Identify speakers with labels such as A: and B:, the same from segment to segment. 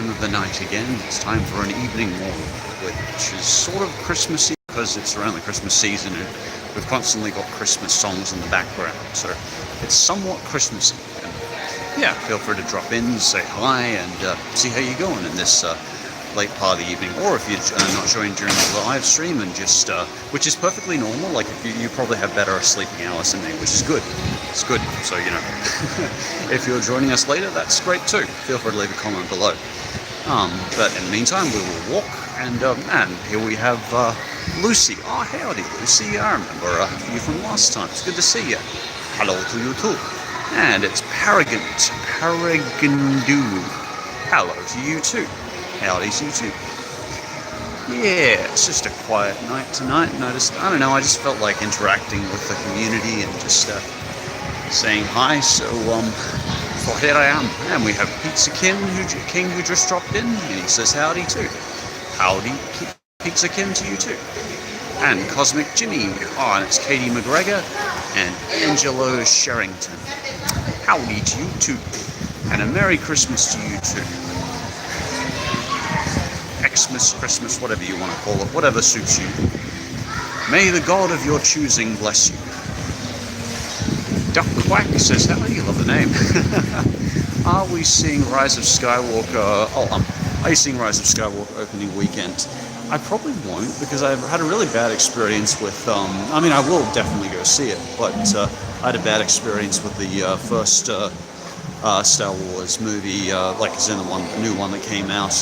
A: time of the night again. It's time for an evening walk, which is sort of Christmassy because it's around the Christmas season and we've constantly got Christmas songs in the background. So it's somewhat Christmassy. And yeah, feel free to drop in, say hi, and see how you're going in this late part of the evening. Or if you're not joining during the live stream and just, which is perfectly normal, like you probably have better sleeping hours than me, which is good. It's good. So, you know, if you're joining us later, that's great too. Feel free to leave a comment below. But in the meantime, we will walk, and here we have Lucy. Oh, howdy, Lucy. I remember you from last time. It's good to see you. Hello to you too. And it's Paragondu. Hello to you too. Howdy to you too. Yeah, it's just a quiet night tonight. I don't know, I just felt like interacting with the community and just saying hi. So, thought here I am. And we have Pizza King who just dropped in, and he says howdy too. Howdy, Pizza King to you too. And Cosmic Jimmy. Oh, and it's Katie McGregor and Angelo Sherrington. Howdy to you too. And a Merry Christmas to you too. Xmas, Christmas, whatever you want to call it, whatever suits you. May the God of your choosing bless you. Duck Quack says, how do you love the name? Are we seeing Rise of Skywalker? Are you seeing Rise of Skywalker opening weekend? I probably won't, because I've had a really bad experience with, I mean, I will definitely go see it, but I had a bad experience with the first Star Wars movie, like as in the new one that came out,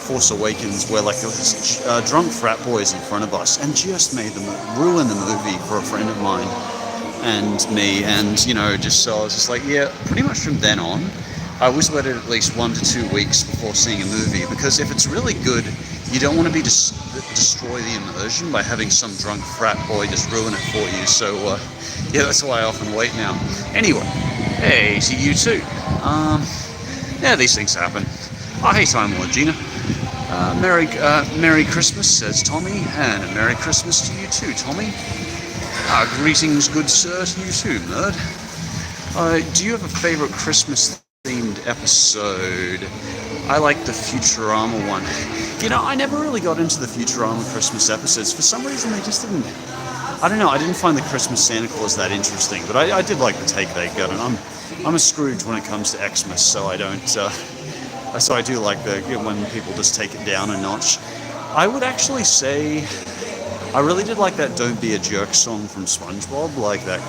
A: Force Awakens, where like there was drunk frat boys in front of us and just made them ruin the movie for a friend of mine and me, and you know, just so I was just like, yeah, pretty much from then on I always waited at least 1 to 2 weeks before seeing a movie, because if it's really good, you don't want to be destroy the immersion by having some drunk frat boy just ruin it for you. So yeah, that's why I often wait now. Anyway, hey to you too. Yeah, these things happen. Oh, hey Time Lord Gina. Merry Christmas, says Tommy, and a Merry Christmas to you too, Tommy. Greetings, good sir, to you too, Merd. Do you have a favourite Christmas-themed episode? I like the Futurama one. You know, I never really got into the Futurama Christmas episodes. For some reason, they just didn't... I don't know, I didn't find the Christmas Santa Claus that interesting, but I did like the take they got, and I'm a Scrooge when it comes to Xmas, so I don't... So I do like when people just take it down a notch. I would actually say I really did like that "Don't Be a Jerk" song from SpongeBob, like that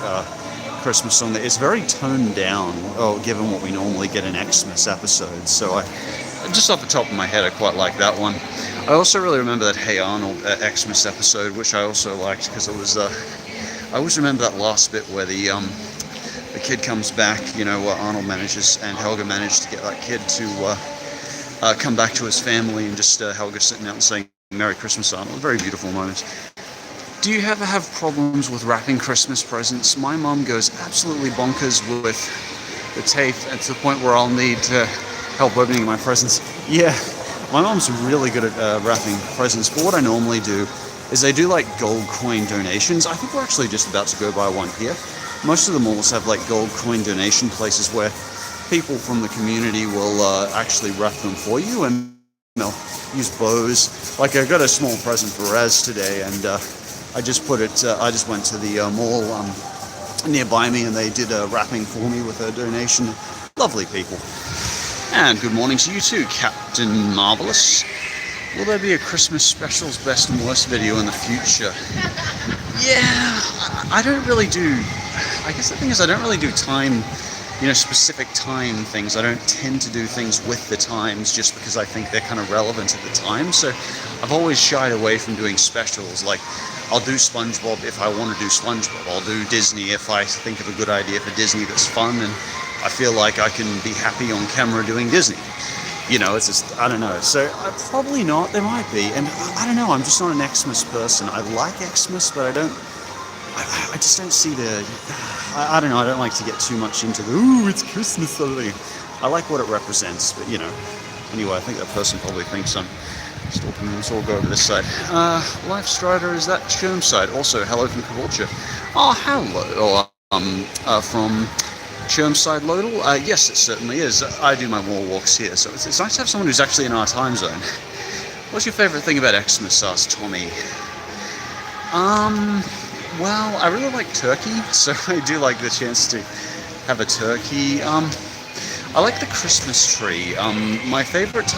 A: Christmas song. That it's very toned down, given what we normally get in Xmas episodes. So I, just off the top of my head, I quite like that one. I also really remember that "Hey Arnold" Xmas episode, which I also liked because it was. I always remember that last bit where the kid comes back. You know, Arnold manages and Helga managed to get that kid to. Come back to his family, and just Helga sitting out and saying Merry Christmas, Arnold. Very beautiful moment. Do you ever have problems with wrapping Christmas presents? My mom goes absolutely bonkers with the tape, and to the point where I'll need help opening my presents. Yeah, my mom's really good at wrapping presents, but what I normally do is I do like gold coin donations. I think we're actually just about to go buy one here. Most of the malls have like gold coin donation places where people from the community will actually wrap them for you, and they'll use bows. Like I got a small present for Raz today, and I just put it. I just went to the mall nearby me, and they did wrapping for me with a donation. Lovely people. And good morning to you too, Captain Marvelous. Will there be a Christmas specials best and worst video in the future? Yeah, I don't really do. I guess the thing is I don't really do time. Specific time things. I don't tend to do things with the times just because I think they're kind of relevant at the time. So I've always shied away from doing specials. Like, I'll do SpongeBob if I want to do SpongeBob. I'll do Disney if I think of a good idea for Disney that's fun and I feel like I can be happy on camera doing Disney. You know, it's just, I don't know. So probably not. There might be. And I don't know. I'm just not an Xmas person. I like Xmas, but I just don't see the... I don't know, I don't like to get too much into the, ooh, it's Christmas sort of thing. I like what it represents, but you know. Anyway, I think that person probably thinks I'm stalking them, so we'll go over this side. Life Strider, is that Sherm side? Also, hello from Caboolture. Oh, hello. From Chermside Lodal? Yes, it certainly is. I do my more walks here, so it's nice to have someone who's actually in our time zone. What's your favourite thing about Xmas? Asked Tommy. Well, I really like turkey, so I do like the chance to have a turkey. I like the Christmas tree. My favourite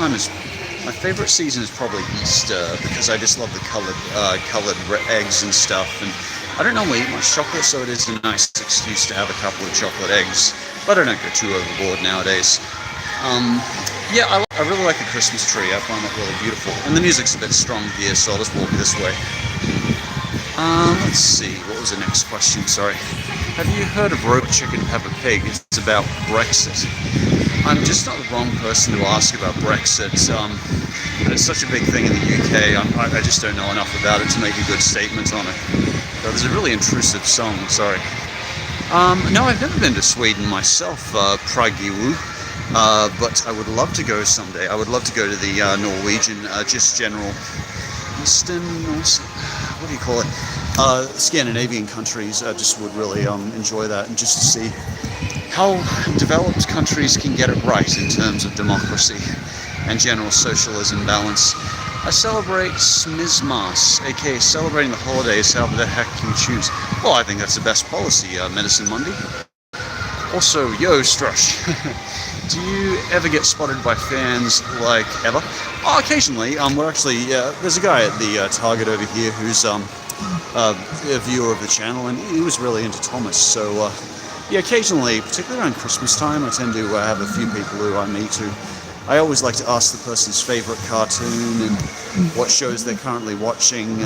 A: season is probably Easter because I just love the coloured eggs and stuff. And I don't normally eat much chocolate, so it is a nice excuse to have a couple of chocolate eggs. But I don't go too overboard nowadays. Yeah, I really like the Christmas tree. I find that really beautiful. And the music's a bit strong here, so I'll just walk this way. Let's see, what was the next question? Sorry. Have you heard of Rope Chicken Peppa Pig? It's about Brexit. I'm just not the wrong person to ask about Brexit. But it's such a big thing in the UK. I just don't know enough about it to make a good statement on it. But there's a really intrusive song, sorry. No, I've never been to Sweden myself, Prague. But I would love to go someday. I would love to go to the Norwegian, just general Eastern, what do you call it? Scandinavian countries. I just would really enjoy that, and just to see how developed countries can get it right in terms of democracy and general socialism balance. I celebrate Xmas, aka celebrating the holidays however the heck you choose. Well, I think that's the best policy, Medicine Monday. Also, yo, Strush. Do you ever get spotted by fans, like, ever? Oh, occasionally. We're actually, there's a guy at the Target over here who's a viewer of the channel, and he was really into Thomas. So, yeah, occasionally, particularly around Christmas time, I tend to have a few people who I meet who I always like to ask the person's favorite cartoon and what shows they're currently watching.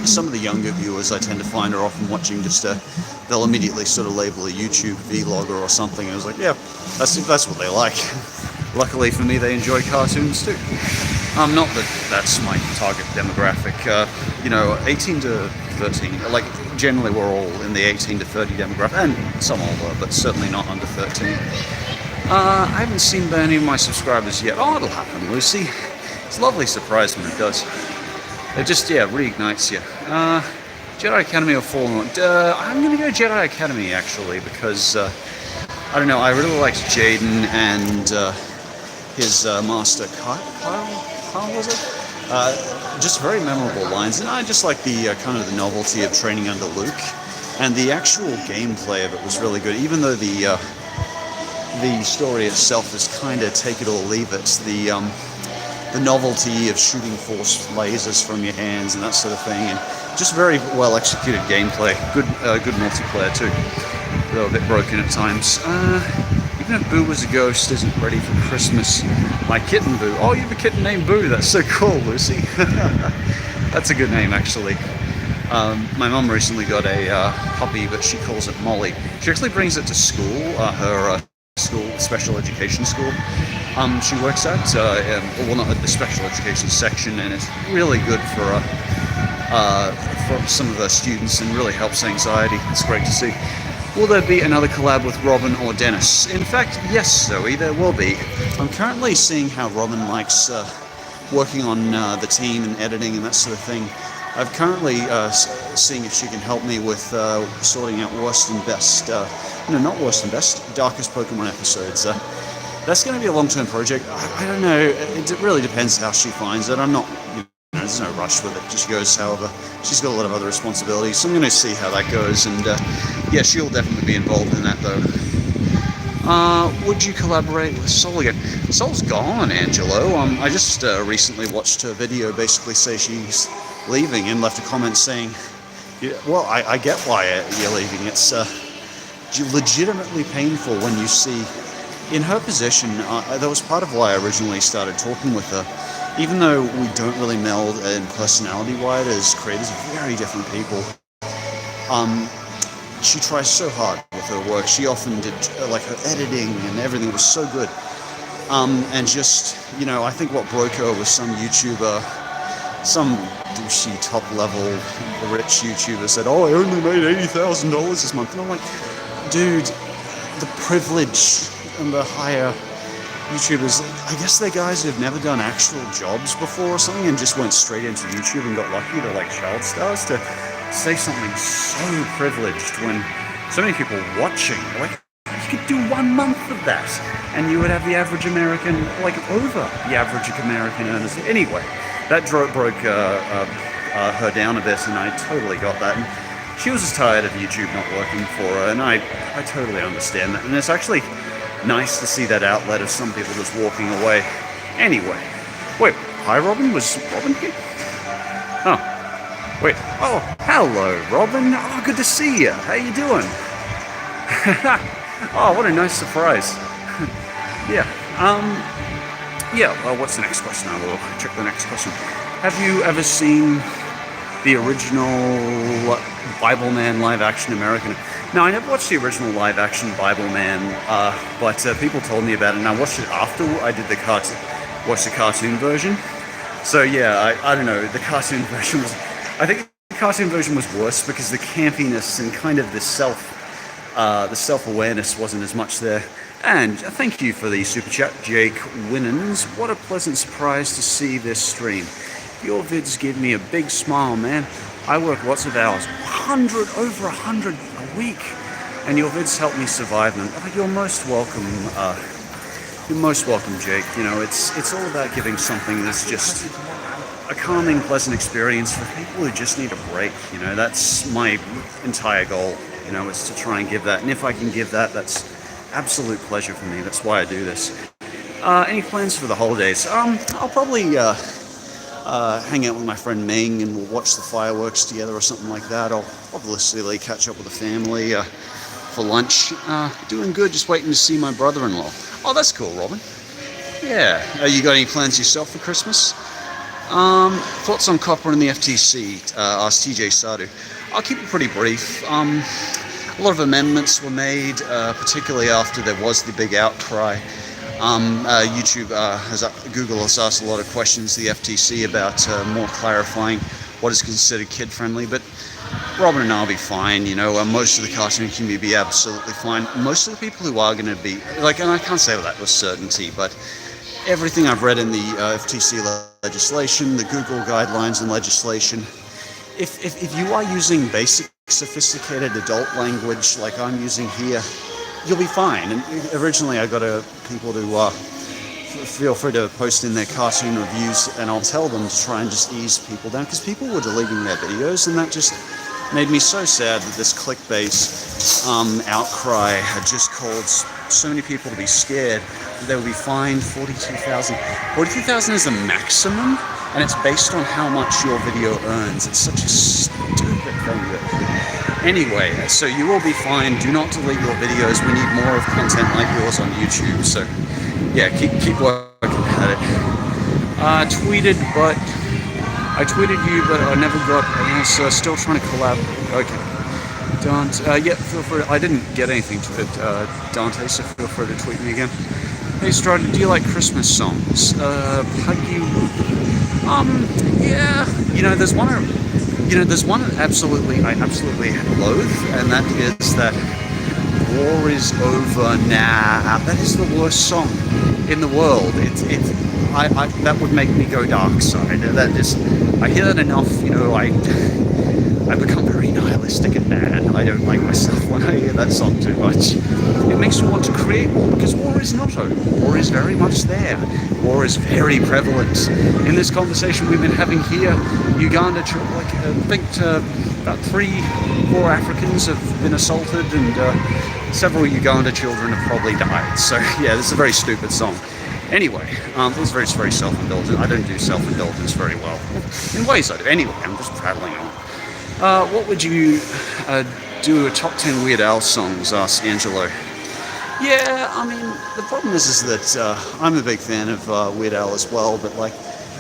A: Some of the younger viewers I tend to find are often watching just they'll immediately sort of label a YouTube vlogger or something. And I was like, yeah, that's what they like. Luckily for me, they enjoy cartoons too. Not that that's my target demographic. 18 to 13. Like, generally we're all in the 18 to 30 demographic, and some older, but certainly not under 13. I haven't seen any of my subscribers yet. Oh, it'll happen, Lucy. It's a lovely surprise when it does. It just, reignites you. Jedi Academy or Fallen Order? I'm going to go Jedi Academy, actually, because, I don't know, I really liked Jaden and his master, Kyle, was it? Just very memorable lines, and I just like the kind of the novelty of training under Luke, and the actual gameplay of it was really good, even though the story itself is kind of take it or leave it. The novelty of shooting force lasers from your hands and that sort of thing, and just very well executed gameplay. Good multiplayer too, though a bit broken at times. Even if Boo was a ghost isn't ready for Christmas, my kitten Boo. Oh, you have a kitten named Boo. That's so cool, Lucy. That's a good name, actually. My mum recently got a puppy, but she calls it Molly. She actually brings it to school, her school, special education school. She works at, not at the special education section, and it's really good for some of the students and really helps anxiety. It's great to see. Will there be another collab with Robin or Dennis? In fact, yes, Zoe, there will be. I'm currently seeing how Robin likes working on the team and editing and that sort of thing. I'm currently seeing if she can help me with sorting out worst and best, not worst and best, darkest Pokemon episodes. That's going to be a long-term project. I don't know. It really depends how she finds it. I'm not, there's no rush with it. Just goes however. She's got a lot of other responsibilities, so I'm going to see how that goes. And yeah, she'll definitely be involved in that, though. Would you collaborate with Sol again? Sol's gone, Angelo. I just recently watched her video basically say she's leaving and left a comment saying, well, I get why you're leaving. It's legitimately painful when you see, in her position, that was part of why I originally started talking with her. Even though we don't really meld in personality-wise as creators of very different people, she tries so hard with her work. She often did, like, her editing and everything was so good. And just, I think what broke her was some YouTuber, some douchey top-level rich YouTuber said, oh, I only made $80,000 this month. And I'm like, dude, the privilege and the higher YouTubers, I guess they're guys who've never done actual jobs before or something and just went straight into YouTube and got lucky. They're like child stars. To say something so privileged when so many people watching, like, You could do 1 month of that, and you would have the average American, like over the average American earners. Anyway, that broke her down a bit, and I totally got that. And she was just tired of YouTube not working for her, and I totally understand that. And it's actually nice to see that outlet of some people just walking away. Anyway, wait, hi Robin? Was Robin here? Oh, wait, oh, hello Robin. Oh, good to see you. How you doing? Oh, what a nice surprise. Yeah, well, what's the next question? I will check the next question. Have you ever seen the original Bible Man live-action American? No, I never watched the original live-action Bible Man, but people told me about it, and I watched it after I did the cartoon version. So yeah, I don't know, the cartoon version was... I think the cartoon version was worse because the campiness and kind of the self-awareness wasn't as much there. And thank you for the super chat, Jake Winans. What a pleasant surprise to see this stream. Your vids give me a big smile, man. I work lots of hours, over 100 a week, and your vids help me survive them. Oh, you're most welcome. You're most welcome, Jake. You know, it's all about giving something that's just a calming, pleasant experience for people who just need a break. You know, that's my entire goal. You know, it's to try and give that, and if I can give that, that's absolute pleasure for me. That's why I do this. Any plans for the holidays? I'll probably hang out with my friend Ming, and we'll watch the fireworks together or something like that. I'll obviously catch up with the family for lunch. Doing good, just waiting to see my brother-in-law. Oh, that's cool, Robin. Yeah. You got any plans yourself for Christmas? Thoughts on copper and the FTC? Asked TJ Sadhu. I'll keep it pretty brief. A lot of amendments were made, particularly after there was the big outcry. Google has asked a lot of questions to the FTC about more clarifying what is considered kid-friendly, but Robin and I will be fine. You know, most of the cartoon community will be absolutely fine. Most of the people who are going to be, like, and I can't say that with certainty, but everything I've read in the FTC legislation, the Google guidelines and legislation, if you are using basic, sophisticated adult language like I'm using here, you'll be fine. And originally I got people to feel free to post in their cartoon reviews, and I'll tell them to try and just ease people down, because people were deleting their videos, and that just made me so sad that this clickbait outcry had just caused so many people to be scared that they would be fined $42,000. $42,000 is the maximum, and it's based on how much your video earns. It's such a stupid thing. Anyway, so you will be fine. Do not delete your videos. We need more of content like yours on YouTube. So yeah, keep working at it. I tweeted you, but I never got. So still trying to collab. Okay. Yeah, feel free. I didn't get anything to it, Dante. So feel free to tweet me again. Hey, Strider, do you like Christmas songs? Huggy. Yeah. There's one I absolutely loathe, and that is that War Is Over Now. That is the worst song in the world. That would make me go dark side. I hear that enough, I become very nihilistic and bad. I don't like myself when I hear that song too much. It makes me want to create war, because war is not over. War is very much there. War is very prevalent. In this conversation we've been having here, Uganda, I think about 3-4 Africans have been assaulted, and several Uganda children have probably died. So yeah, this is a very stupid song. Anyway, it's very, very self-indulgent. I don't do self-indulgence very well. In ways I do. Anyway, I'm just prattling on. What would you do a top 10 Weird Al songs? Asked Angelo. Yeah, I mean, the problem is that I'm a big fan of Weird Al as well, but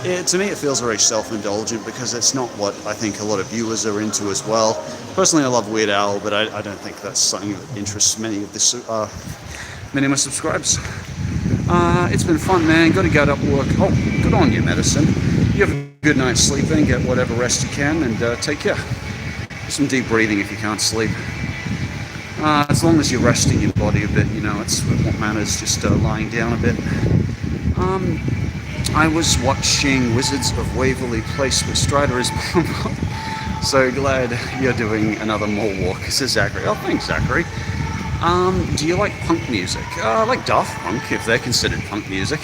A: to me it feels very self-indulgent, because it's not what I think a lot of viewers are into as well. Personally, I love Weird Al, but I don't think that's something that interests many of my subscribers. It's been fun, man. Got to get up work. Oh, good on you, Medicine. You have a good night's sleep then. Get whatever rest you can, and take care. Do some deep breathing if you can't sleep. As long as you're resting your body a bit, it's what matters, just lying down a bit. I was watching Wizards of Waverly Place with Strider is so glad you're doing another mole walk, says Zachary. Oh, thanks, Zachary. Do you like punk music? I like Daft Punk, if they're considered punk music.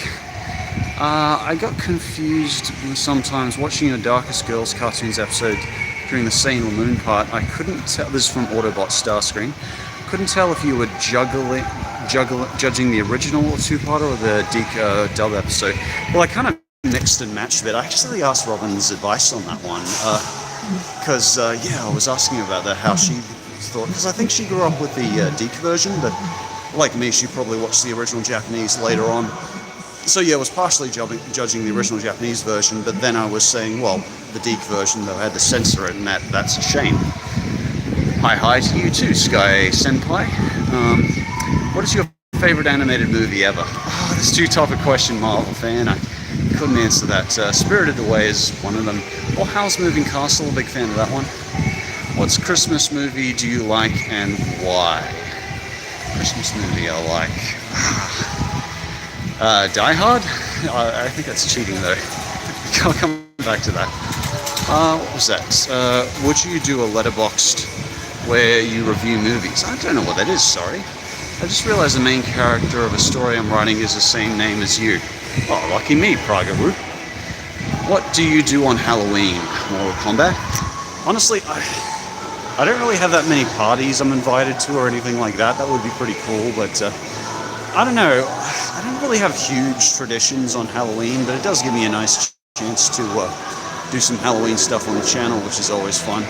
A: I got confused sometimes watching a Darkest Girls cartoons episode during the Sailor Moon part. I couldn't tell, this is from Autobot Starscreen, couldn't tell if you were judging the original two-parter or the Deke dub episode. Well, I kind of mixed and matched a bit. I actually asked Robin's advice on that one, because, I was asking about that, how she thought, because I think she grew up with the Deke version, but like me, she probably watched the original Japanese later on. So yeah, I was partially judging the original Japanese version, but then I was saying, well, the Deke version, though, had to censor it, and that's a shame. Hi to you too, Sky Senpai. What is your favorite animated movie ever? Oh, this is too tough a question, Marvel fan. I couldn't answer that. Spirited Away is one of them. Or Howl's Moving Castle, a big fan of that one. What's Christmas movie do you like and why? Christmas movie I like. Die Hard? I think that's cheating though. I'll come back to that. What was that? Would you do a letterboxed where you review movies? I don't know what that is, sorry. I just realized the main character of a story I'm writing is the same name as you. Oh, lucky me, Pragaru. What do you do on Halloween? Mortal Kombat? Honestly, I don't really have that many parties I'm invited to or anything like that. That would be pretty cool, but I don't know. I don't really have huge traditions on Halloween, but it does give me a nice chance to do some Halloween stuff on the channel, which is always fun.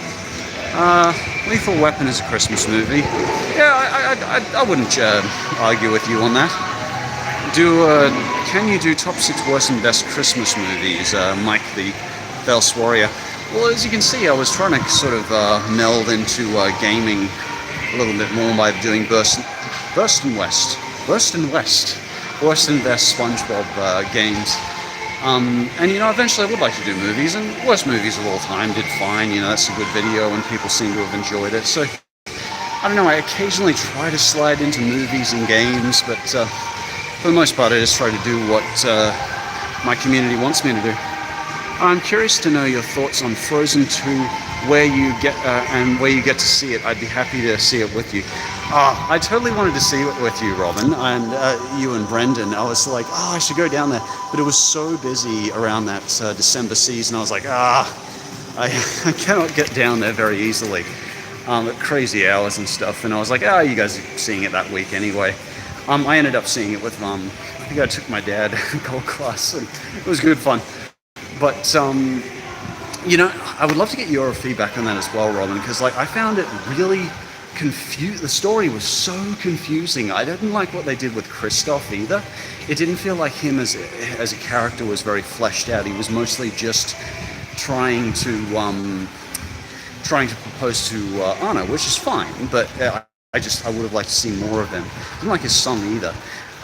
A: Lethal Weapon is a Christmas movie. Yeah, I wouldn't argue with you on that. Can you do top 6 worst and best Christmas movies? Mike the Bells Warrior. Well, as you can see, I was trying to sort of meld into gaming a little bit more by doing Burst and West SpongeBob games. And eventually I would like to do movies, and worst movies of all time did fine. That's a good video, and people seem to have enjoyed it. So I don't know. I occasionally try to slide into movies and games, but for the most part, I just try to do what my community wants me to do. I'm curious to know your thoughts on Frozen 2, where you get to see it. I'd be happy to see it with you. I totally wanted to see it with you, Robin, and you and Brendan. I was like, I should go down there, but it was so busy around that December season. I was like, I cannot get down there very easily. At crazy hours and stuff, and I was like, you guys are seeing it that week anyway. I ended up seeing it with I think I took my dad gold class, and it was good fun. But I would love to get your feedback on that as well, Robin, because I found it really confused. The story was so confusing. I didn't like what they did with Kristoff either. It didn't feel like him as a character was very fleshed out. He was mostly just trying to propose to Anna, which is fine, but I would have liked to see more of him. I didn't like his song either.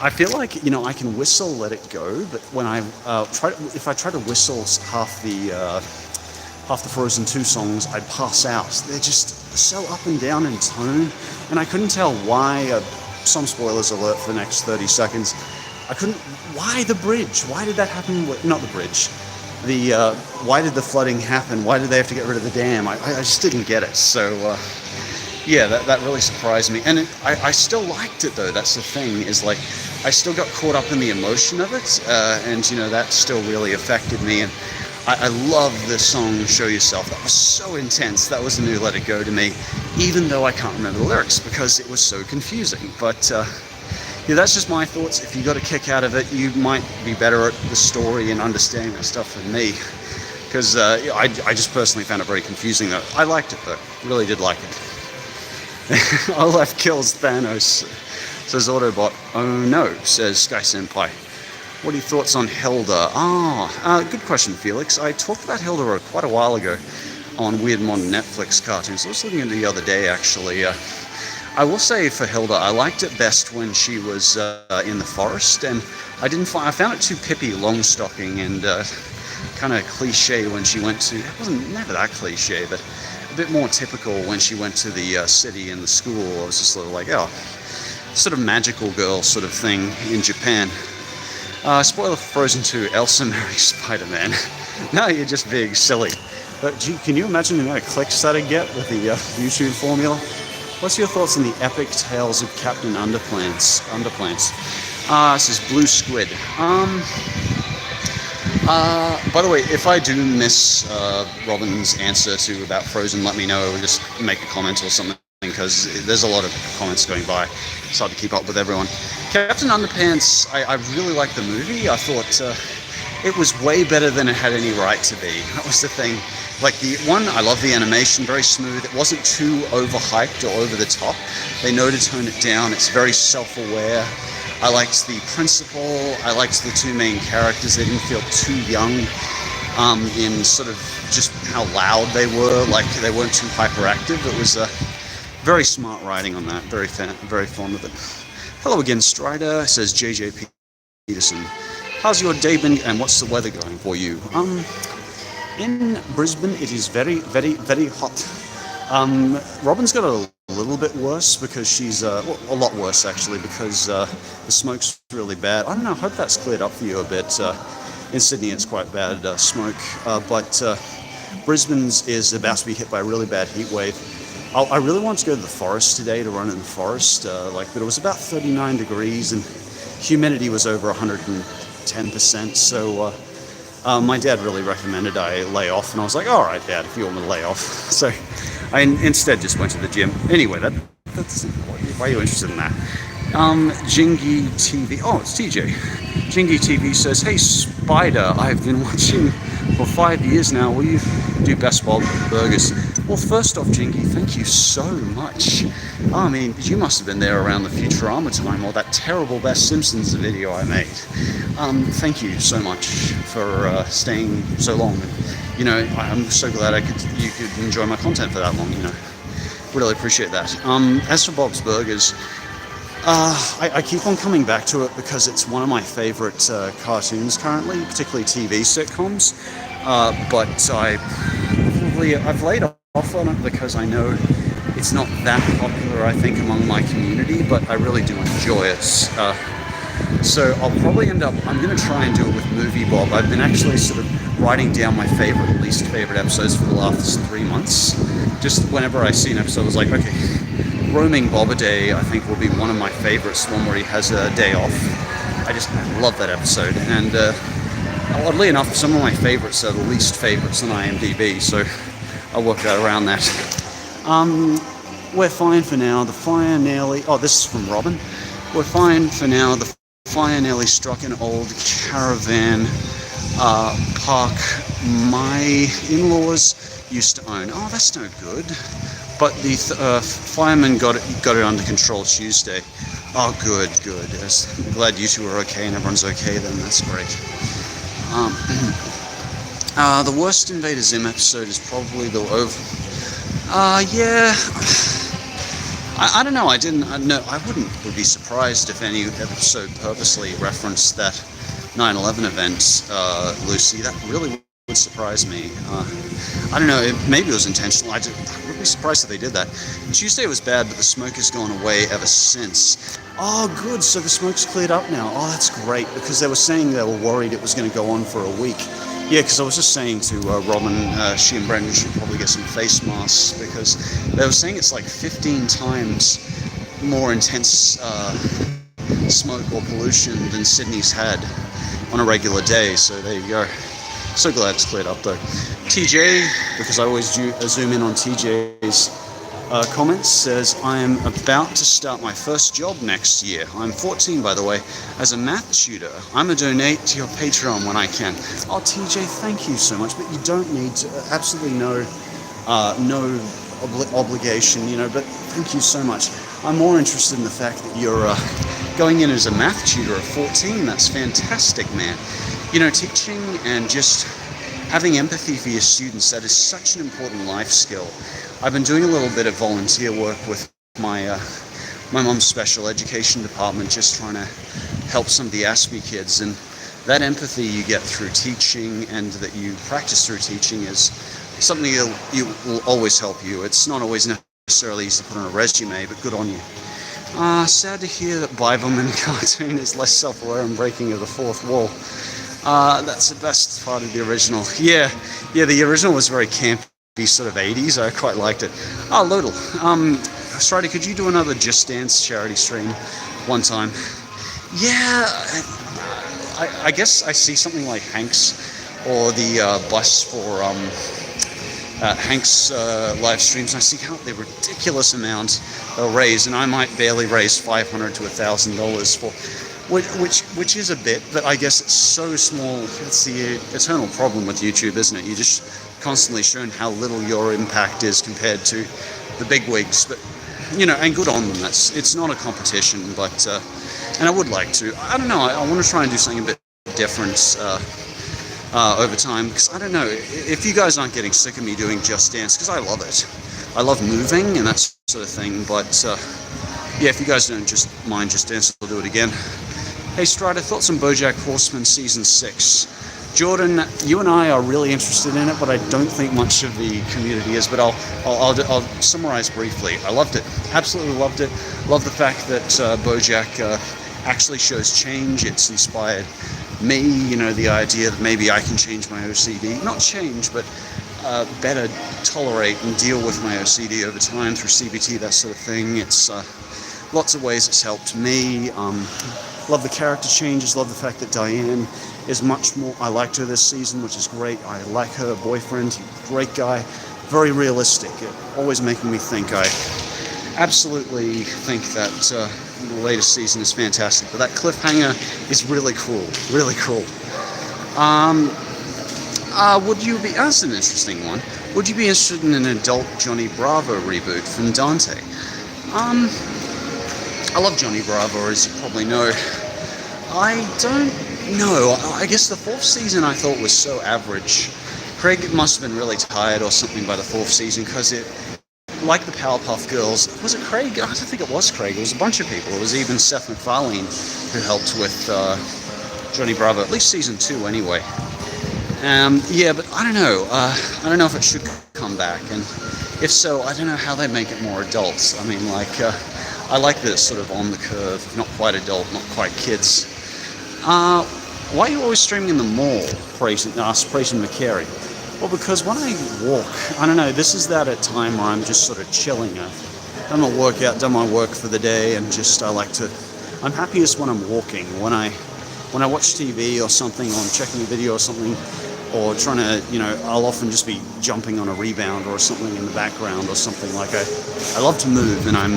A: I feel like, I can whistle Let It Go, but when if I try to whistle half the Frozen 2 songs, I'd pass out. They're just so up and down in tone, and I couldn't tell why, some spoilers alert for the next 30 seconds, why the bridge? Why did that happen? Not the bridge. Why did the flooding happen? Why did they have to get rid of the dam? I just didn't get it. So, that really surprised me. And I still liked it, though. That's the thing, is I still got caught up in the emotion of it. And that still really affected me. And I love the song Show Yourself. That was so intense. That was a new Let It Go to me, even though I can't remember the lyrics because it was so confusing. But that's just my thoughts. If you got a kick out of it, you might be better at the story and understanding that stuff than me. Because I just personally found it very confusing, though. I liked it, though. Really did like it. Olaf kills Thanos, says Autobot. Oh no, says Sky Senpai. What are your thoughts on Hilda? Good question, Felix. I talked about Hilda quite a while ago on Weird Modern Netflix cartoons. I was looking at it the other day, actually. I will say for Hilda, I liked it best when she was in the forest, and I found it too Pippi Longstocking and kind of cliche when she went to. It wasn't never that cliche, but a bit more typical when she went to the city and the school. I was just sort of like, sort of magical girl sort of thing in Japan. Spoiler for Frozen 2, Elsa marries Spider-Man. No, you're just being silly. But can you imagine the amount of clicks that'd get with the YouTube formula? What's your thoughts on the epic tales of Captain Underplants? This is Blue Squid. By the way, if I do miss Robin's answer to about Frozen, let me know. Just make a comment or something, because there's a lot of comments going by. It's hard to keep up with everyone. Captain Underpants, I really liked the movie. I thought it was way better than it had any right to be. That was the thing. Like, the one, I love the animation, very smooth. It wasn't too overhyped or over the top. They know to tone it down. It's very self-aware. I liked the principal. I liked the two main characters. They didn't feel too young in sort of just how loud they were. Like, they weren't too hyperactive. It was very smart writing on that. Very fond of it. Hello again, Strider, says JJ Peterson. How's your day been, and what's the weather going for you? In Brisbane, it is very, very, very hot. Robin's got a little bit worse because she's, a lot worse actually, because the smoke's really bad. I don't know, I hope that's cleared up for you a bit. In Sydney, it's quite bad smoke, but Brisbane's is about to be hit by a really bad heat wave. I really wanted to go to the forest today to run in the forest, but it was about 39 degrees and humidity was over 110%, so my dad really recommended I lay off, and I was like, all right, Dad, if you want me to lay off. So I instead just went to the gym. Anyway, that's why are you interested in that? Jingy TV, oh, it's TJ. Jingy TV says, hey, Spider, I've been watching for 5 years now. Will you do Best Bob Burgers? Well, first off, Jingy, thank you so much. I mean, you must have been there around the Futurama time, or that terrible Best Simpsons video I made. Thank you so much for staying so long. You know, I'm so glad you could enjoy my content for that long, you know. Really appreciate that. As for Bob's Burgers, I keep on coming back to it because it's one of my favorite cartoons currently, particularly TV sitcoms. But I've laid off on it because I know it's not that popular, I think, among my community, but I really do enjoy it. So I'll probably I'm going to try and do it with Movie Bob. I've been actually sort of writing down my favorite and least favorite episodes for the last 3 months. Just whenever I see an episode, I was like, okay, Roaming Bobaday, I think, will be one of my favorites, one where he has a day off. I love that episode. And oddly enough, some of my favorites are the least favorites on IMDb, so I'll work out around that. We're fine for now. The fire nearly... Oh, this is from Robin. We're fine for now. The fire nearly struck an old caravan park my in-laws used to own. Oh, that's no good. But the firemen got it under control Tuesday. Oh, good. I'm glad you two are okay and everyone's okay then. That's great. The worst Invader Zim episode is probably the yeah. I don't know. I would be surprised if any episode purposely referenced that 9/11 event, Lucy. That really would surprise me. I don't know. Maybe it was intentional. I would be surprised if they did that. Tuesday was bad, but the smoke has gone away ever since. Oh, good. So the smoke's cleared up now. Oh, that's great, because they were saying they were worried it was going to go on for a week. Yeah, because I was just saying to Robin, she and Brendan should probably get some face masks, because they were saying it's like 15 times more intense smoke or pollution than Sydney's had on a regular day. So there you go. So glad it's cleared up though. TJ, because I always zoom in on TJ's comments, says, I am about to start my first job next year. I'm 14, by the way, as a math tutor. I'm going to donate to your Patreon when I can. Oh, TJ, thank you so much, but you don't need to, absolutely no obligation, you know, but thank you so much. I'm more interested in the fact that you're going in as a math tutor at 14. That's fantastic, man. You know, teaching and just having empathy for your students, that is such an important life skill. I've been doing a little bit of volunteer work with my mom's special education department, just trying to help some of the ASPE kids, and that empathy you get through teaching and that you practice through teaching is something you will always help you. It's not always necessarily easy to put on a resume, but good on you. Sad to hear that Biberman cartoon is less self-aware and breaking of the fourth wall. That's the best part of the original. Yeah, the original was very campy, sort of 80s. I quite liked it. Oh, Lodel. Strider, could you do another Just Dance charity stream one time? Yeah, I guess I see something like Hanks or the bus for Hank's live streams, and I see how the ridiculous amount they'll raise, and I might barely raise $500 to $1,000 for, which is a bit, but I guess it's so small. It's the eternal problem with YouTube, isn't it? You're just constantly shown how little your impact is compared to the big wigs, but and good on them. It's not a competition, but and I would like to. I don't know. I want to try and do something a bit different. Over time, because I don't know if you guys aren't getting sick of me doing Just Dance, because I love it. I love moving and that sort of thing, but yeah, if you guys don't just mind Just Dance, I'll do it again. Hey Strider, thoughts on BoJack Horseman Season 6? Jordan, you and I are really interested in it, but I don't think much of the community is, but I'll summarize briefly. I loved it. Absolutely loved it. Love the fact that BoJack actually shows change. It's inspired me, the idea that maybe I can change my OCD. Not change, but better tolerate and deal with my OCD over time through CBT, that sort of thing. It's lots of ways it's helped me. Love the character changes, love the fact that Diane is much more, I liked her this season, which is great. I like her boyfriend, great guy, very realistic. It always making me think. I absolutely think that the latest season is fantastic, but that cliffhanger is really cool, really cool. Would you be, that's an interesting one, would you be interested in an adult Johnny Bravo reboot from Dante? I love Johnny Bravo, as you probably know. I don't know, I guess the fourth season I thought was so average. Craig must have been really tired or something by the fourth season, because it, like the Powerpuff Girls, was it Craig? I don't think it was Craig. It was a bunch of people. It was even Seth MacFarlane who helped with Johnny Bravo, at least season 2 anyway. Yeah, but I don't know. I don't know if it should come back, and if so, I don't know how they make it more adult. I mean, like, I like this sort of on the curve, not quite adult, not quite kids. Why are you always streaming in the mall? Asked Prayton McCary. Well, because when I walk, I don't know, this is that at time where I'm just sort of chilling. I've done my workout, done my work for the day, and just I'm happiest when I'm walking. When I watch TV or something, or I'm checking a video or something, or trying to, I'll often just be jumping on a rebound or something in the background or something. Like I love to move, and I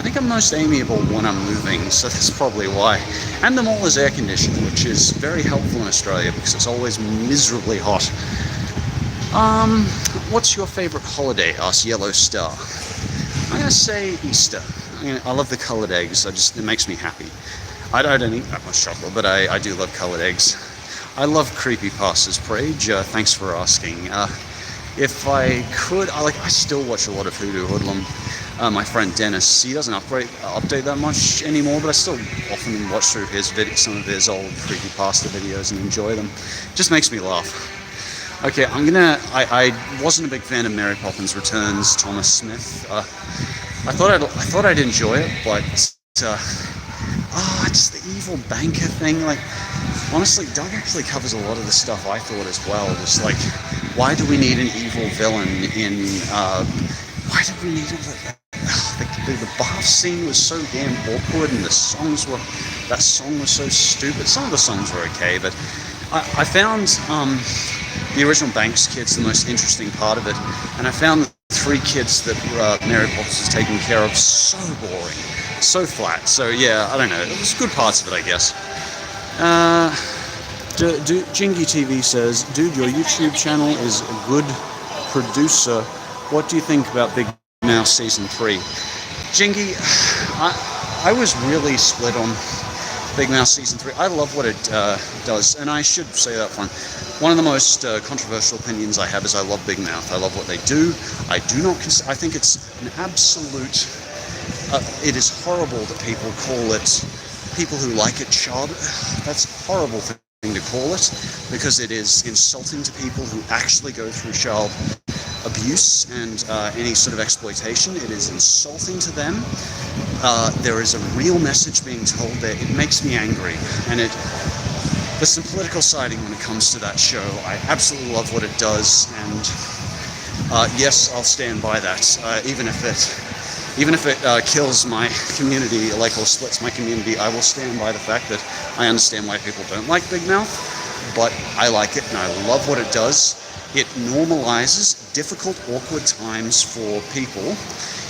A: think I'm most amiable when I'm moving, so that's probably why. And the mall is air conditioned, which is very helpful in Australia because it's always miserably hot. What's your favorite holiday? Asked Yellow Star. I'm gonna say Easter. I love the colored eggs. It makes me happy. I don't eat that much chocolate, but I do love colored eggs. I love creepypastas, Prage. Thanks for asking. If I could, I still watch a lot of Hoodoo Hoodlum. My friend Dennis, he doesn't update that much anymore, but I still often watch through some of his old creepypasta videos and enjoy them. Just makes me laugh. Okay, I wasn't a big fan of Mary Poppins Returns, Thomas Smith. I thought I'd enjoy it, but just the evil banker thing. Like, honestly, Doug actually covers a lot of the stuff I thought as well. Just like, why do we need an evil villain in? Why did we need it? The bath scene was so damn awkward, and that song was so stupid. Some of the songs were okay, but I found the original Banks kids the most interesting part of it, and I found the 3 kids that Mary Poppins was taking care of so boring, so flat. So yeah, I don't know. It was good parts of it, I guess. Jingy TV says, dude, your YouTube channel is a good producer. What do you think about Big Mouth Season 3? Jingy, I was really split on Big Mouth Season 3. I love what it does, and I should say that one of the most controversial opinions I have is I love Big Mouth. I love what they do. I think it's an absolute, it is horrible that people who like it child, that's a horrible thing to call it, because it is insulting to people who actually go through child abuse and any sort of exploitation. It is insulting to them. There is a real message being told there. It makes me angry, and there's some political siding when it comes to that show. I absolutely love what it does, and yes, I'll stand by that, even if it Even if it kills my community, or splits my community, I will stand by the fact that I understand why people don't like Big Mouth, but I like it and I love what it does. It normalizes difficult, awkward times for people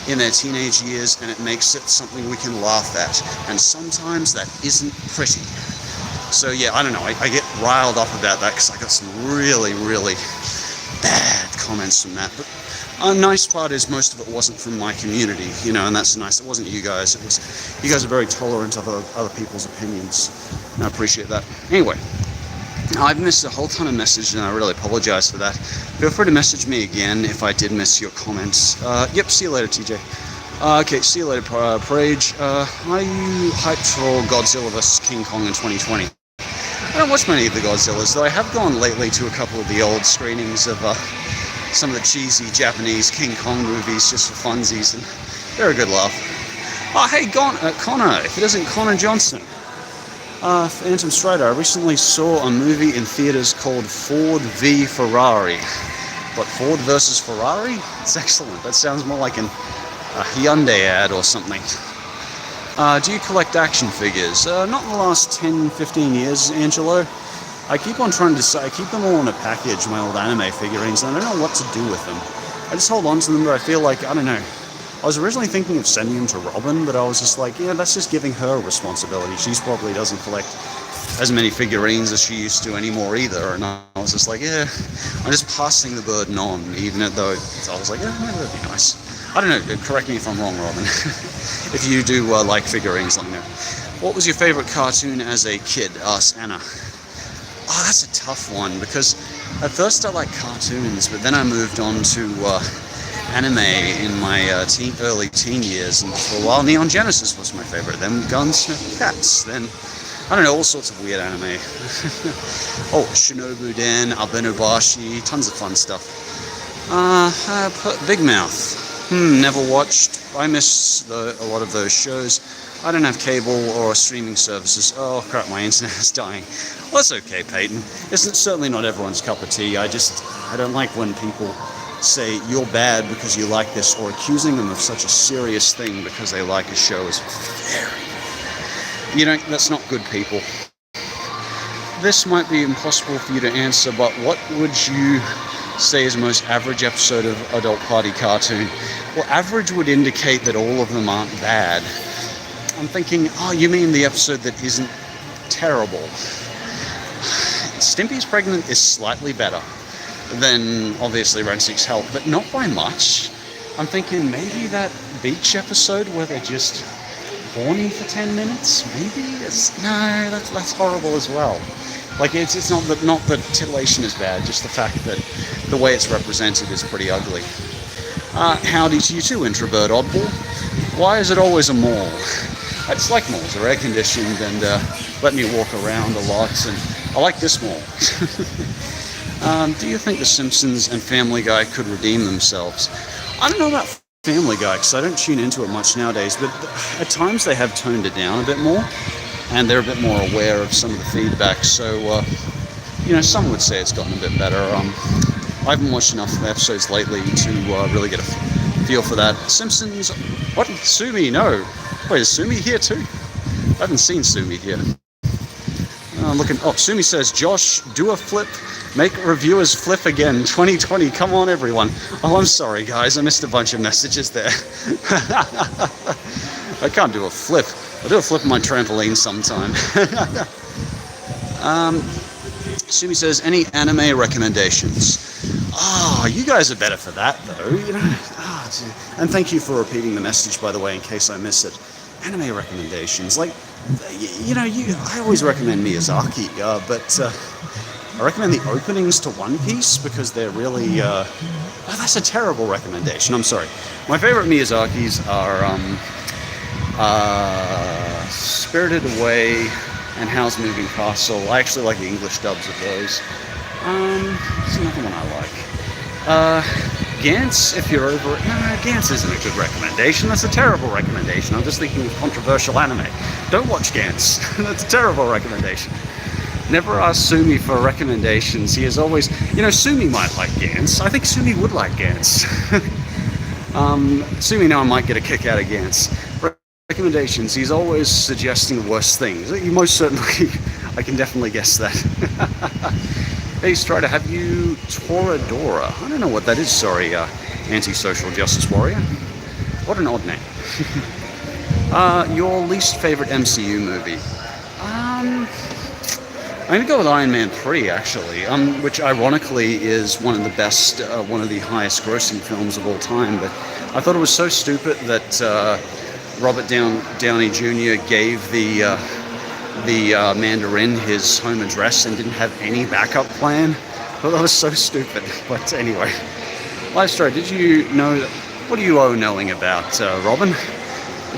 A: in their teenage years, and it makes it something we can laugh at. And sometimes that isn't pretty. So yeah, I don't know, I get riled up about that because I got some really, really bad comments from that. But a nice part is most of it wasn't from my community, and that's nice. It wasn't you guys. You guys are very tolerant of other people's opinions, and I appreciate that. Anyway, I've missed a whole ton of messages, and I really apologize for that. Feel free to message me again if I did miss your comments. Yep, see you later, TJ. Okay, see you later, Prage. Are you hyped for Godzilla vs. King Kong in 2020? I don't watch many of the Godzillas, though I have gone lately to a couple of the old screenings of some of the cheesy Japanese King Kong movies just for funsies, and they're a good laugh. Oh, hey, Connor, if it isn't Connor Johnson. Phantom Strider, I recently saw a movie in theaters called Ford v Ferrari. What, Ford versus Ferrari? It's excellent. That sounds more like a Hyundai ad or something. Do you collect action figures? Not in the last 10, 15 years, Angelo. I keep on trying to decide. I keep them all in a package, my old anime figurines, and I don't know what to do with them. I just hold on to them, but I feel like, I don't know. I was originally thinking of sending them to Robin, but I was just like, that's just giving her responsibility. She probably doesn't collect as many figurines as she used to anymore either, and I was just like, I'm just passing the burden on, even though I was like, maybe that'd be nice. I don't know, correct me if I'm wrong, Robin. If you do like figurines, let me know. What was your favorite cartoon as a kid? Asked Anna. Oh, that's a tough one, because at first I liked cartoons, but then I moved on to anime in my early teen years, and for a while Neon Genesis was my favorite, then Gunsmith Cats, then, I don't know, all sorts of weird anime. Oh, Shinobu Den, Abenobashi, tons of fun stuff. Big Mouth. Never watched. I miss a lot of those shows. I don't have cable or streaming services. Oh crap, my internet is dying. Well, that's okay, Peyton. It's certainly not everyone's cup of tea. I don't like when people say you're bad because you like this, or accusing them of such a serious thing because they like a show is very... that's not good, people. This might be impossible for you to answer, but what would you say is the most average episode of Adult Party Cartoon? Well, average would indicate that all of them aren't bad. I'm thinking, you mean the episode that isn't terrible? Stimpy's Pregnant is slightly better than, obviously, Rensick's Help, but not by much. I'm thinking maybe that beach episode where they're just horny for 10 minutes? Maybe? No, that's horrible as well. Like, it's not that titillation is bad, just the fact that the way it's represented is pretty ugly. Howdy to you too, introvert oddball. Why is it always a mall? I just like malls. They're air-conditioned and let me walk around a lot, and I like this mall. Do you think The Simpsons and Family Guy could redeem themselves? I don't know about Family Guy, because I don't tune into it much nowadays, but at times they have toned it down a bit more, and they're a bit more aware of some of the feedback, so, some would say it's gotten a bit better. I haven't watched enough episodes lately to really get a feel for that. Simpsons... What? Sumi? No. Wait, is Sumi here too? I haven't seen Sumi here. Sumi says, Josh, do a flip. Make reviewers flip again. 2020, come on everyone. Oh, I'm sorry guys, I missed a bunch of messages there. I can't do a flip. I'll do a flip on my trampoline sometime. Sumi says, any anime recommendations? You guys are better for that though. And thank you for repeating the message, by the way, in case I miss it. Anime recommendations, I always recommend Miyazaki, but I recommend the openings to One Piece because they're really, that's a terrible recommendation, I'm sorry. My favorite Miyazakis are Spirited Away and Howl's Moving Castle. I actually like the English dubs of those. There's another one I like. Gantz, if you're over it. No, Gantz isn't a good recommendation. That's a terrible recommendation. I'm just thinking of controversial anime. Don't watch Gantz. That's a terrible recommendation. Never ask Sumi for recommendations. He is always... Sumi might like Gantz. I think Sumi would like Gantz. Assuming now I might get a kick out of Gantz. Recommendations. He's always suggesting worse things. You most certainly, I can definitely guess that. Hey Strider, have you Toradora? I don't know what that is, sorry, anti-social justice warrior. What an odd name. Your least favorite MCU movie? I'm gonna go with Iron Man 3, actually, which ironically is one of the best, one of the highest grossing films of all time, but I thought it was so stupid that Robert Downey Jr. gave the Mandarin his home address and didn't have any backup plan. I thought that was so stupid, but anyway. Livestream, did you know, what do you owe knowing about, Robin?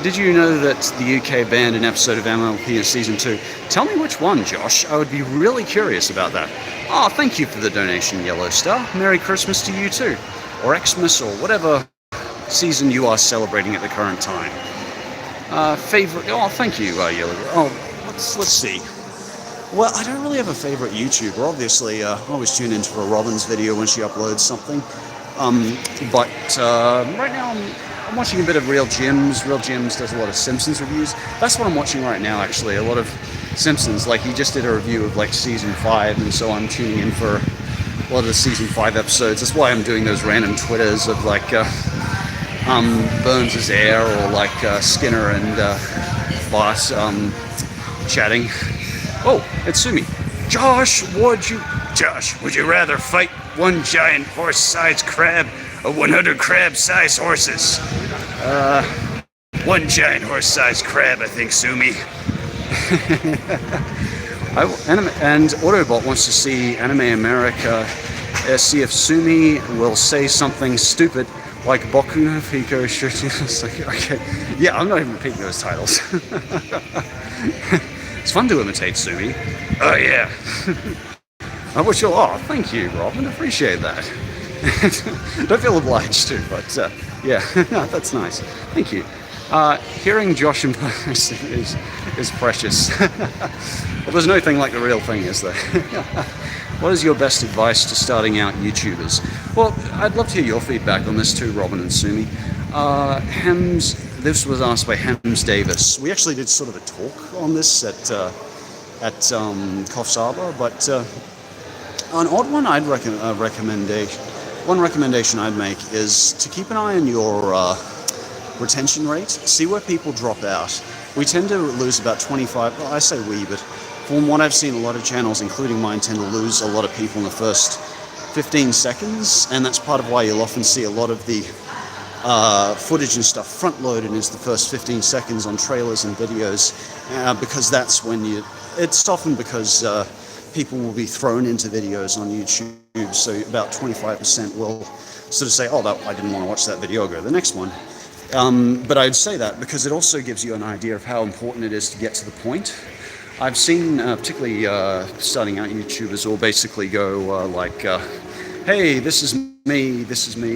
A: Did you know that the UK banned an episode of MLP in Season 2? Tell me which one, Josh. I would be really curious about that. Oh, thank you for the donation, Yellow Star. Merry Christmas to you too. Or Xmas, or whatever season you are celebrating at the current time. Favorite... Oh, thank you, Yellow. Oh, let's see. Well, I don't really have a favorite YouTuber. Obviously, I always tune into a Robin's video when she uploads something. But right now I'm watching a bit of Real Jims. Real Jims does a lot of Simpsons reviews. That's what I'm watching right now, actually. A lot of Simpsons. Like, he just did a review of, like, Season 5, and so I'm tuning in for a lot of the Season 5 episodes. That's why I'm doing those random Twitters of, like, Burns' Air, or, like, Skinner and Bart chatting. Oh, it's Sumi. Josh, would you rather fight one giant horse-sized crab or 100 crab-sized horses? One giant horse-sized crab, I think, Sumi. And Autobot wants to see Anime America, see if Sumi will say something stupid like Boku no Pico shooting. It's like, okay, yeah, I'm not even repeating those titles. It's fun to imitate Sumi. Oh yeah. I wish you. Oh, thank you, Robin. Appreciate that. Don't feel obliged to, but yeah, no, that's nice. Thank you. Hearing Josh in person is precious. Well, there's no thing like the real thing, is there? What is your best advice to starting out YouTubers? Well, I'd love to hear your feedback on this too, Robin and Sumi. This was asked by Hems Davis. We actually did sort of a talk on this at Coffs Harbour, but an odd one I'd one recommendation I'd make is to keep an eye on your retention rate. See where people drop out. We tend to lose about 25, well, I say we, but from what I've seen, a lot of channels, including mine, tend to lose a lot of people in the first 15 seconds, and that's part of why you'll often see a lot of the footage and stuff front-loaded into the first 15 seconds on trailers and videos, because that's when it's often because people will be thrown into videos on YouTube, so about 25% will sort of say, oh, I didn't want to watch that video, I'll go to the next one. But I'd say that because it also gives you an idea of how important it is to get to the point. I've seen, particularly starting out YouTubers, will basically go like, hey, this is me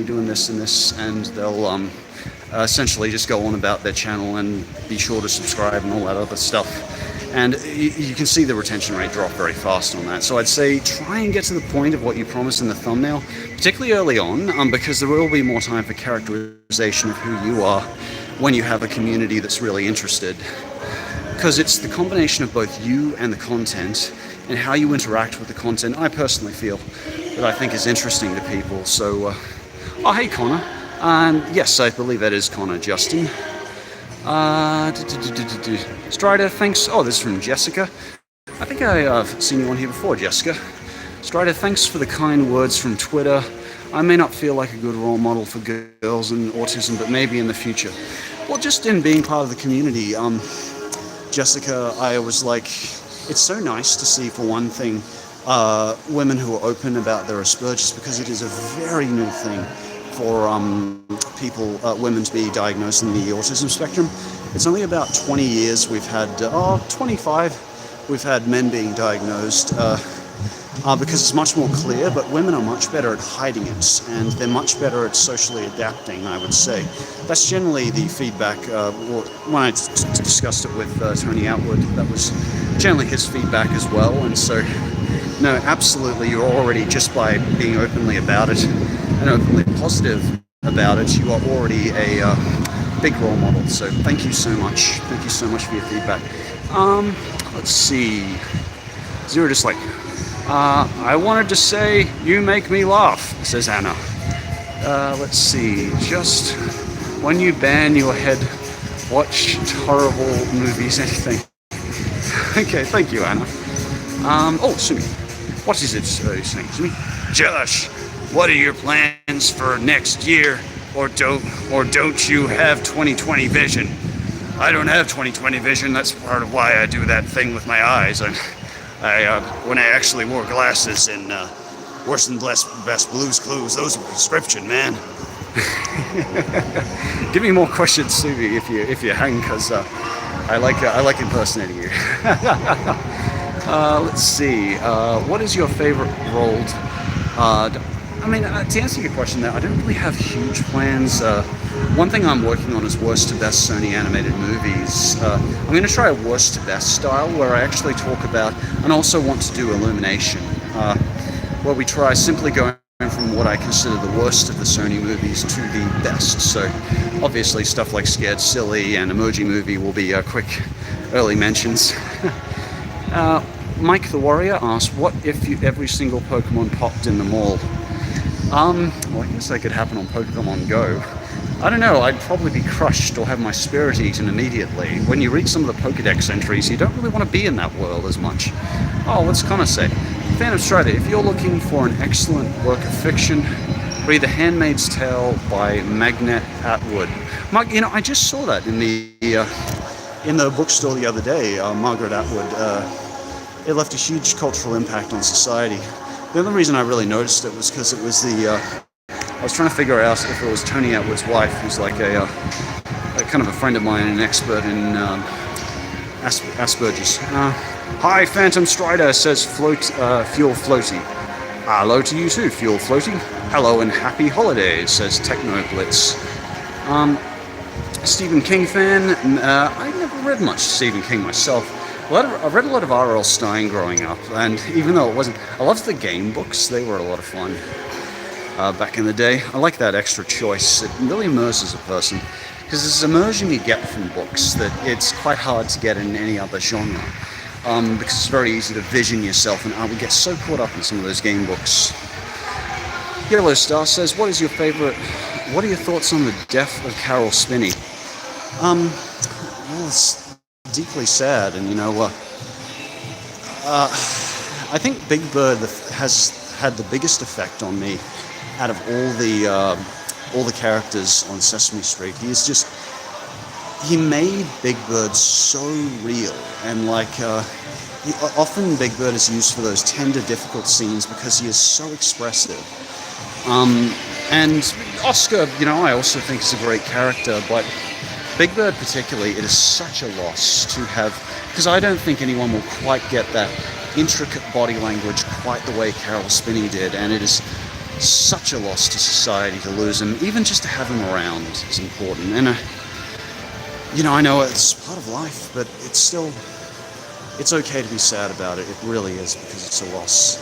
A: doing this and this, and they'll essentially just go on about their channel and be sure to subscribe and all that other stuff. And you can see the retention rate drop very fast on that. So I'd say try and get to the point of what you promised in the thumbnail, particularly early on, because there will be more time for characterization of who you are when you have a community that's really interested. Because it's the combination of both you and the content and how you interact with the content, I personally feel, that I think is interesting to people. So, oh, hey, Connor. Yes, I believe that is Connor, Justin. Strider, thanks. Oh, this is from Jessica. I think I've seen you on here before, Jessica. Strider, thanks for the kind words from Twitter. I may not feel like a good role model for girls and autism, but maybe in the future. Well, just in being part of the community, Jessica, I was like, it's so nice to see, for one thing, women who are open about their Asperger's, because it is a very new thing for women to be diagnosed in the autism spectrum. It's only about 20 years we've had, 25, we've had men being diagnosed, because it's much more clear, but women are much better at hiding it, and they're much better at socially adapting, I would say. That's generally the feedback. When I discussed it with Tony Outwood, that was generally his feedback as well, and so, no, absolutely, you're already, just by being openly about it, and openly positive, about it, you are already a big role model. So thank you so much. Thank you so much for your feedback. Let's see. Zero dislike. I wanted to say you make me laugh, says Anna. Let's see. Just when you ban your head, watch horrible movies, anything. Okay, thank you, Anna. Sumi. What is it you're saying, Sumi? Josh, what are your plans for next year? Or don't you have 20/20 vision? I don't have 20/20 vision. That's part of why I do that thing with my eyes. When I actually wore glasses in Worse Than Best Blues Clues, those were prescription, man. Give me more questions, Sumi, if you hang, because I like impersonating you. Let's see. What is your favorite role? To answer your question there, I don't really have huge plans. One thing I'm working on is worst to best Sony animated movies. I'm going to try a worst to best style where I actually talk about, and also want to do Illumination, where we try simply going from what I consider the worst of the Sony movies to the best. So obviously stuff like Scared Silly and Emoji Movie will be quick early mentions. Mike the Warrior asks, what if every single Pokemon popped in the mall? Well, I guess that could happen on Pokemon Go. I don't know, I'd probably be crushed or have my spirit eaten immediately. When you read some of the Pokedex entries, you don't really want to be in that world as much. Oh, what's Connor say? Fan of Strider, if you're looking for an excellent work of fiction, read The Handmaid's Tale by Magnet Atwood. I just saw that in the bookstore the other day. Margaret Atwood. It left a huge cultural impact on society. The only reason I really noticed it was because it was I was trying to figure out if it was Tony Atwood's wife, who's like a kind of a friend of mine, an expert in Asperger's. Hi, Phantom Strider, says Fuel Floaty. Hello to you too, Fuel Floaty. Hello and happy holidays, says Technoblitz. Stephen King fan. I never read much Stephen King myself. I've read a lot of R.L. Stein growing up, and even though it wasn't, I loved the game books. They were a lot of fun back in the day. I like that extra choice. It really immerses a person, because there's immersion you get from books that it's quite hard to get in any other genre. Because it's very easy to vision yourself, and I would get so caught up in some of those game books. Yellow Star says, what are your thoughts on the death of Carol Spinney? Well, it's deeply sad, and I think Big Bird has had the biggest effect on me out of all the characters on Sesame Street. He made Big Bird so real, and often Big Bird is used for those tender, difficult scenes because he is so expressive. And Oscar, I also think is a great character, but Big Bird particularly, it is such a loss to have, because I don't think anyone will quite get that intricate body language quite the way Carol Spinney did, and it is such a loss to society to lose him. Even just to have him around is important. And I know it's part of life, but it's okay to be sad about it. It really is, because it's a loss.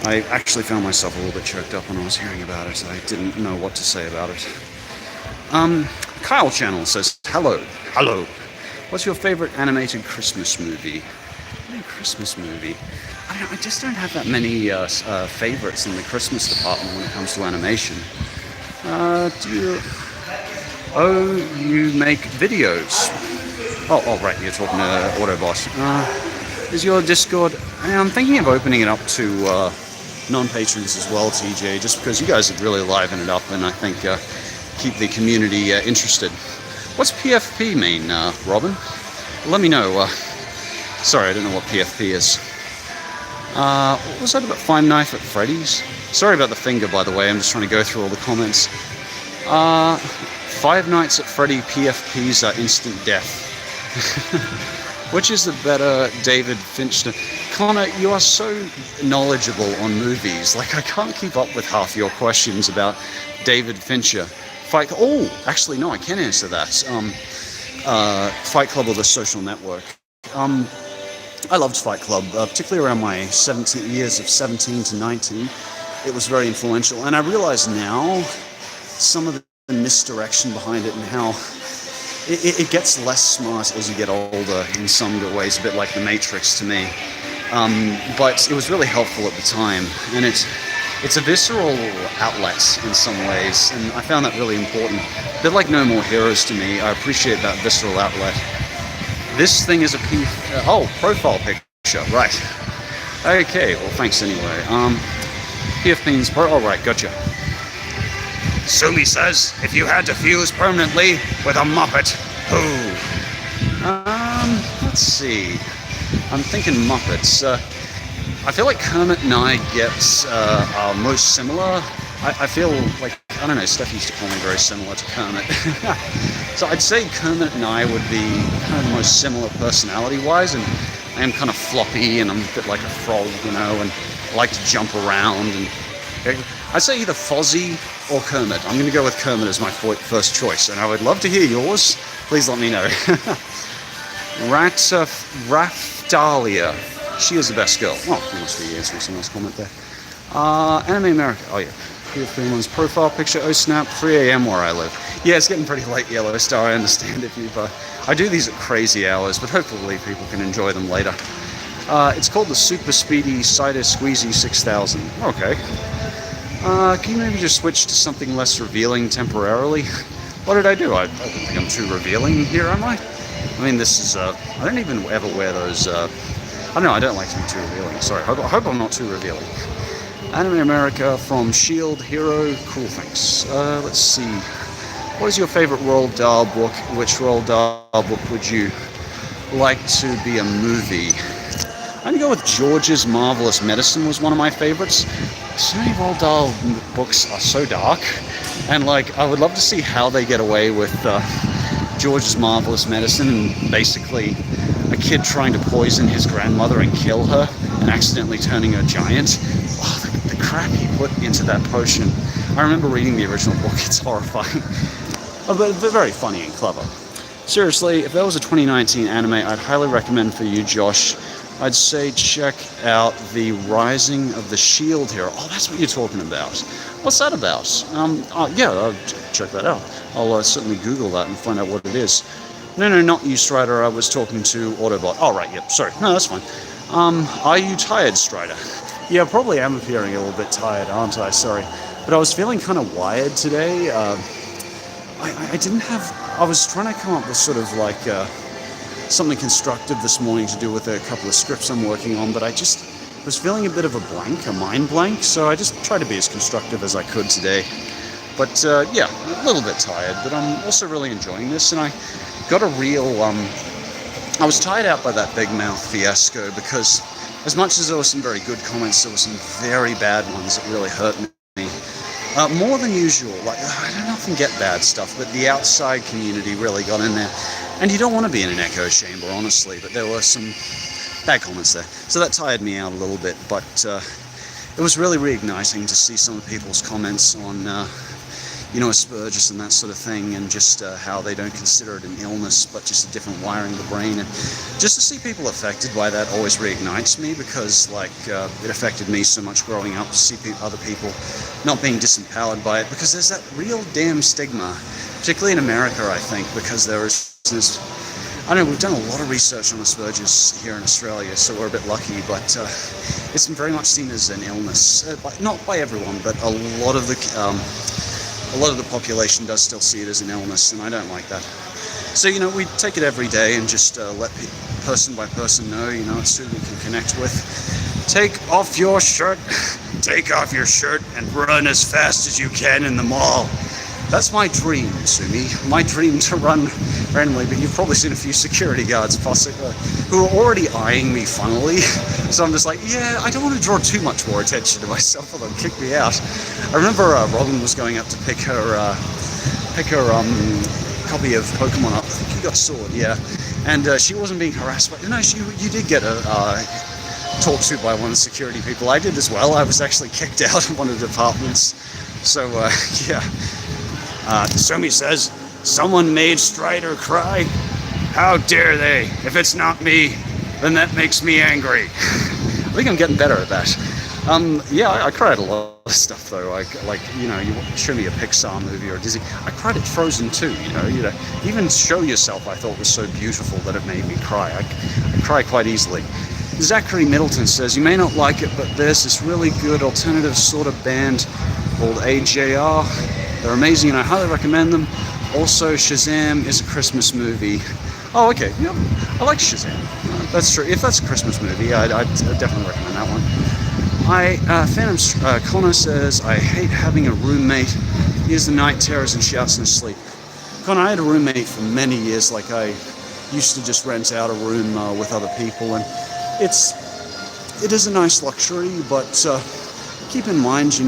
A: I actually found myself a little bit choked up when I was hearing about it. I didn't know what to say about it. Kyle Channel says, hello. What's your favorite animated Christmas movie? Christmas movie? I just don't have that many favorites in the Christmas department when it comes to animation. You make videos? Oh, right, you're talking to Autobot. Is your Discord... I'm thinking of opening it up to non-patrons as well, TJ, just because you guys have really livened it up, and I think keep the community interested. What's PFP mean, Robin? Let me know. Sorry, I don't know what PFP is. What was that about Five Nights at Freddy's? Sorry about the finger, by the way. I'm just trying to go through all the comments. Five Nights at Freddy PFPs are instant death. Which is the better David Fincher? Connor, you are so knowledgeable on movies. I can't keep up with half your questions about David Fincher. Actually, no, I can answer that. Fight Club or The Social Network. I loved Fight Club, particularly around my 17 years of 17 to 19. It was very influential, and I realize now some of the misdirection behind it and how it gets less smart as you get older in some ways, a bit like The Matrix to me. But it was really helpful at the time, and it's a visceral outlet in some ways, and I found that really important. A bit like No More Heroes to me, I appreciate that visceral outlet. This thing is a profile picture, right. Okay, well thanks anyway. PF Beans Pro, alright, gotcha. Sumi says, if you had to fuse permanently with a Muppet, who? Let's see. I'm thinking Muppets. I feel like Kermit and I are most similar. I feel like, I don't know, Steph used to call me very similar to Kermit. So I'd say Kermit and I would be kind of the most similar personality-wise, and I am kind of floppy, and I'm a bit like a frog, and I like to jump around, and I'd say either Fozzie or Kermit. I'm going to go with Kermit as my first choice, and I would love to hear yours. Please let me know. Raftalia. She is the best girl. Oh, you must be answering someone's comment there. Anime America. Oh, yeah. Freeman's profile picture. Oh, snap. 3 a.m. where I live. Yeah, it's getting pretty late, Yellow Star. I understand if you've... I do these at crazy hours, but hopefully people can enjoy them later. It's called the Super Speedy Cider Squeezy 6000. Okay. Can you maybe just switch to something less revealing temporarily? What did I do? I don't think I'm too revealing here, am I? I mean, this is... I don't even ever wear those... I don't know, I don't like to be too revealing. Sorry, I hope I'm not too revealing. Anime America from Shield Hero. Cool, thanks. Let's see. What is your favorite Roald Dahl book? Which Roald Dahl book would you like to be a movie? I'm going to go with George's Marvelous Medicine was one of my favorites. So many Roald Dahl books are so dark. And, like, I would love to see how they get away with George's Marvelous Medicine and basically a kid trying to poison his grandmother and kill her and accidentally turning her giant. Oh, the crap he put into that potion. I remember reading the original book. It's horrifying. But very funny and clever. Seriously, if there was a 2019 anime I'd highly recommend for you, Josh, I'd say check out The Rising of the Shield Hero. Oh, that's what you're talking about. What's that about? Yeah, I'll check that out. I'll certainly Google that and find out what it is. No, not you, Strider. I was talking to Autobot. Oh, right, yep, sorry. No, that's fine. Are you tired, Strider? Yeah, probably am appearing a little bit tired, aren't I? Sorry. But I was feeling kind of wired today. I didn't have... I was trying to come up with sort of like something constructive this morning to do with a couple of scripts I'm working on, but I just was feeling a bit of a mind blank, so I just tried to be as constructive as I could today. But yeah, a little bit tired, but I'm also really enjoying this, and I got a real... I was tired out by that Big Mouth fiasco, because as much as there were some very good comments, there were some very bad ones that really hurt me. More than usual. Like, I don't often get bad stuff, but the outside community really got in there. And you don't want to be in an echo chamber, honestly, but there were some bad comments there. So that tired me out a little bit, but it was really reigniting to see some of people's comments on, Asperger's and that sort of thing, and just how they don't consider it an illness, but just a different wiring of the brain. And just to see people affected by that always reignites me, because, it affected me so much growing up, to see other people not being disempowered by it, because there's that real damn stigma, particularly in America, I think, because there is this... I don't know, we've done a lot of research on Asperger's here in Australia, so we're a bit lucky, but it's very much seen as an illness. Not by everyone, but a lot of the population does still see it as an illness, and I don't like that. So, we take it every day and just let person by person know, it's who we can connect with. Take off your shirt and run as fast as you can in the mall. That's my dream, Sumi. My dream to run randomly, but you've probably seen a few security guards who are already eyeing me funnily. So I'm just like, yeah, I don't want to draw too much more attention to myself or they'll kick me out. I remember Robin was going up to pick her copy of Pokemon up. I think you got Sword, yeah. And she wasn't being harassed by... No, you did get talked to by one of the security people. I did as well. I was actually kicked out of one of the departments. So, yeah. Sumi says, someone made Strider cry? How dare they? If it's not me, then that makes me angry. I think I'm getting better at that. Yeah, I cried a lot of stuff though. Like you show me a Pixar movie or a Disney. I cried at Frozen too. Even Show Yourself I thought was so beautiful that it made me cry. I cry quite easily. Zachary Middleton says, you may not like it, but there's this really good alternative sort of band called AJR. They're amazing and I highly recommend them. Also, Shazam is a Christmas movie. Oh, okay. Yep. I like Shazam. That's true. If that's a Christmas movie, I'd definitely recommend that one. Phantom Connor says, I hate having a roommate. He has the night terrors and shouts in his sleep. Connor, I had a roommate for many years. Like, I used to just rent out a room with other people, and it is a nice luxury, but keep in mind,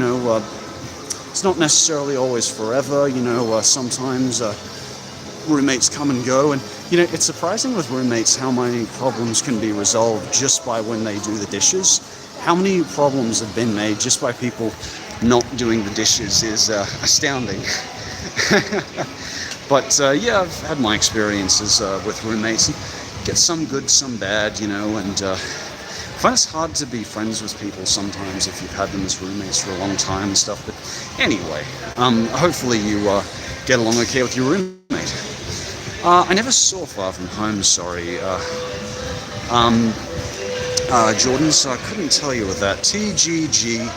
A: it's not necessarily always forever. Sometimes roommates come and go, and it's surprising with roommates how many problems can be resolved just by when they do the dishes. How many problems have been made just by people not doing the dishes is astounding. But yeah, I've had my experiences with roommates. Get some good, some bad, and I find it's hard to be friends with people sometimes if you've had them as roommates for a long time and stuff. But anyway, hopefully you get along okay with your roommate. I never saw Far From Home, sorry. Jordan, so I couldn't tell you with that. TJG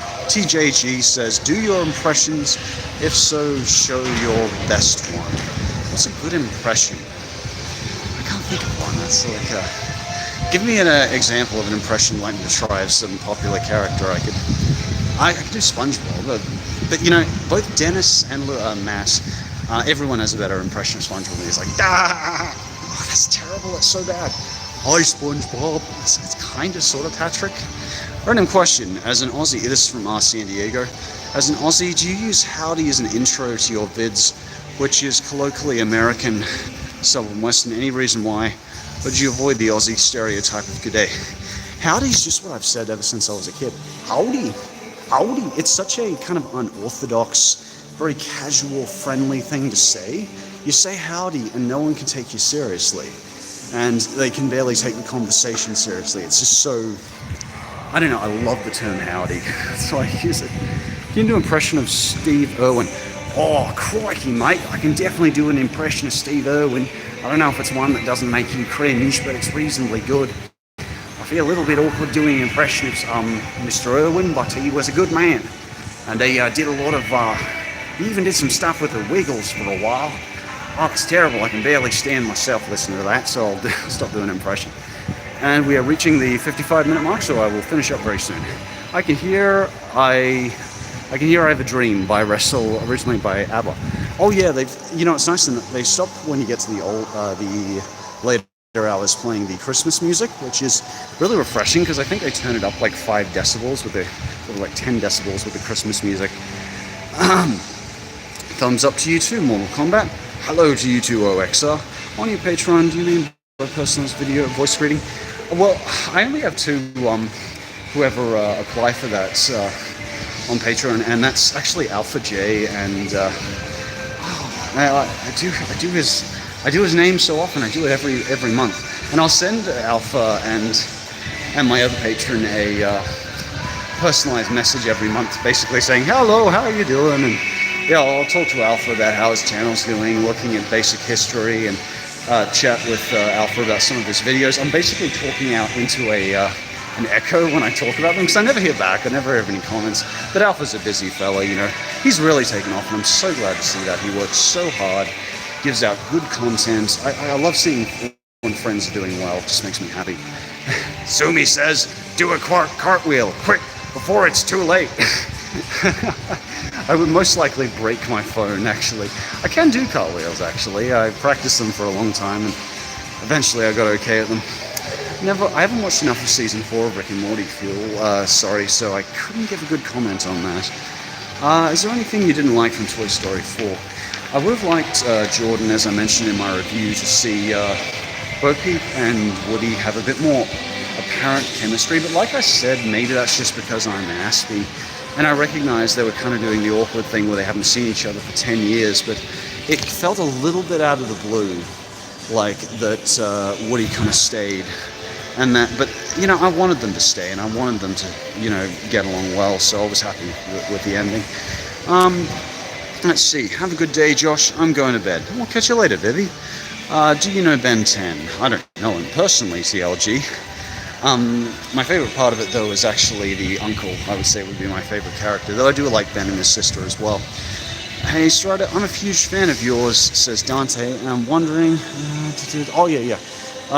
A: says, do your impressions. If so, show your best one. What's a good impression? I can't think of one. That's like give me an example of an impression you'd like me to try of some popular character. I could do SpongeBob, but both Dennis and Matt, everyone has a better impression of SpongeBob. He's like, ah, oh, that's terrible. That's so bad. Hi, SpongeBob. It's kind of sort of Patrick. Random question. As an Aussie, this is from San Diego. As an Aussie, do you use howdy as an intro to your vids, which is colloquially American, Southern Western? Any reason why? Or do you avoid the Aussie stereotype of good day? Howdy's just what I've said ever since I was a kid. Howdy. Howdy. It's such a kind of unorthodox, very casual, friendly thing to say. You say howdy and no one can take you seriously. And they can barely take the conversation seriously. It's just so, I don't know, I love the term howdy. So I use it. You can do an impression of Steve Irwin. Oh, crikey, mate. I can definitely do an impression of Steve Irwin. I don't know if it's one that doesn't make you cringe, but it's reasonably good. I feel a little bit awkward doing an impression of Mr. Irwin, but he was a good man. And he did a lot of, he even did some stuff with the Wiggles for a while. Oh, it's terrible. I can barely stand myself listening to that, so I'll stop doing an impression. And we are reaching the 55-minute mark, so I will finish up very soon. I Can Hear I Have a Dream by Wrestle, originally by ABBA. Oh yeah, it's nice that they stopped when you get to the later hours playing the Christmas music, which is really refreshing because I think they turn it up like 5 decibels or like 10 decibels with the Christmas music. Thumbs up to you too, Mortal Kombat. Hello to you too, OXR. On your Patreon, do you mean a person's video voice reading? Well, I only have 2 whoever apply for that on Patreon, and that's actually Alpha J, and I do his name so often. I do it every month, and I'll send Alpha and my other patron a personalized message every month, basically saying hello, how are you doing, and yeah, I'll talk to Alpha about how his channel's doing, looking at basic history, and chat with Alpha about some of his videos. I'm basically talking out into an echo when I talk about them, because I never hear back, I never have any comments. But Alpha's a busy fella, he's really taken off, and I'm so glad to see that. He works so hard, gives out good content. I love seeing when friends are doing well. It just makes me happy. Sumi says, do a cartwheel, quick, before it's too late. I would most likely break my phone, actually. I can do cartwheels, actually. I practiced them for a long time, and eventually I got okay at them. I haven't watched enough of season 4 of Rick and Morty, sorry, so I couldn't give a good comment on that. Is there anything you didn't like from Toy Story 4? I would have liked, Jordan, as I mentioned in my review, to see Bo Peep and Woody have a bit more apparent chemistry, but like I said, maybe that's just because I'm Aspie. And I recognize they were kind of doing the awkward thing where they haven't seen each other for 10 years, but it felt a little bit out of the blue, like that Woody kind of stayed. And that, but I wanted them to stay, and I wanted them to, get along well, so I was happy with the ending. Let's see. Have a good day, Josh. I'm going to bed. We'll catch you later, Vivi. Do you know Ben 10? I don't know him personally, TLG. My favorite part of it, though, is actually the uncle. I would say would be my favorite character, though I do like Ben and his sister as well. Hey, Strider, I'm a huge fan of yours, says Dante, and I'm wondering... oh, yeah.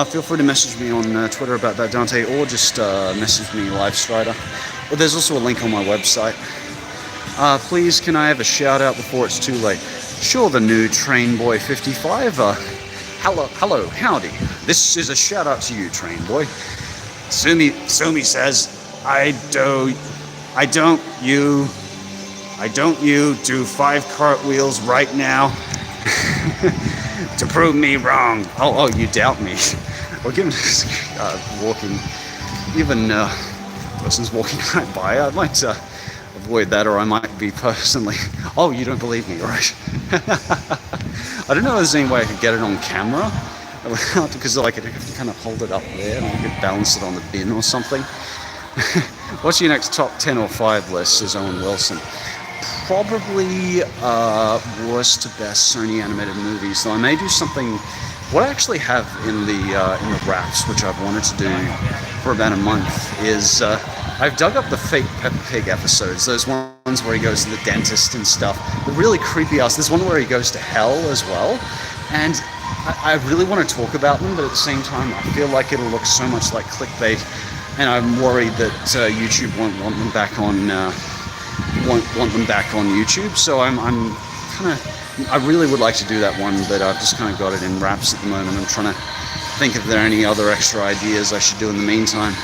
A: Feel free to message me on Twitter about that, Dante, or just message me live, Strider. But there's also a link on my website. Please, can I have a shout-out before it's too late? Sure, the new Train Boy 55. Hello, howdy. This is a shout-out to you, Train Boy. Sumi says, I don't you do 5 cartwheels right now to prove me wrong. Oh, you doubt me. Well, given this walking, even person's walking right by, I might avoid that, or I might be personally, oh, you don't believe me, right? I don't know if there's any way I could get it on camera, because I could have to kind of hold it up there and I could balance it on the bin or something. What's your next top 10 or 5 list, says Owen Wilson? Probably worst to best Sony animated movies. So I may do something. What I actually have in the wraps, which I've wanted to do for about a month, is I've dug up the fake Peppa Pig episodes. Those ones where he goes to the dentist and stuff. The really creepy ass. There's one where he goes to hell as well, and I really want to talk about them, but at the same time, I feel like it'll look so much like clickbait, and I'm worried that YouTube won't want them back on. Want them back on YouTube, so I'm kind of. I really would like to do that one, but I've just kind of got it in wraps at the moment. I'm trying to think if there are any other extra ideas I should do in the meantime.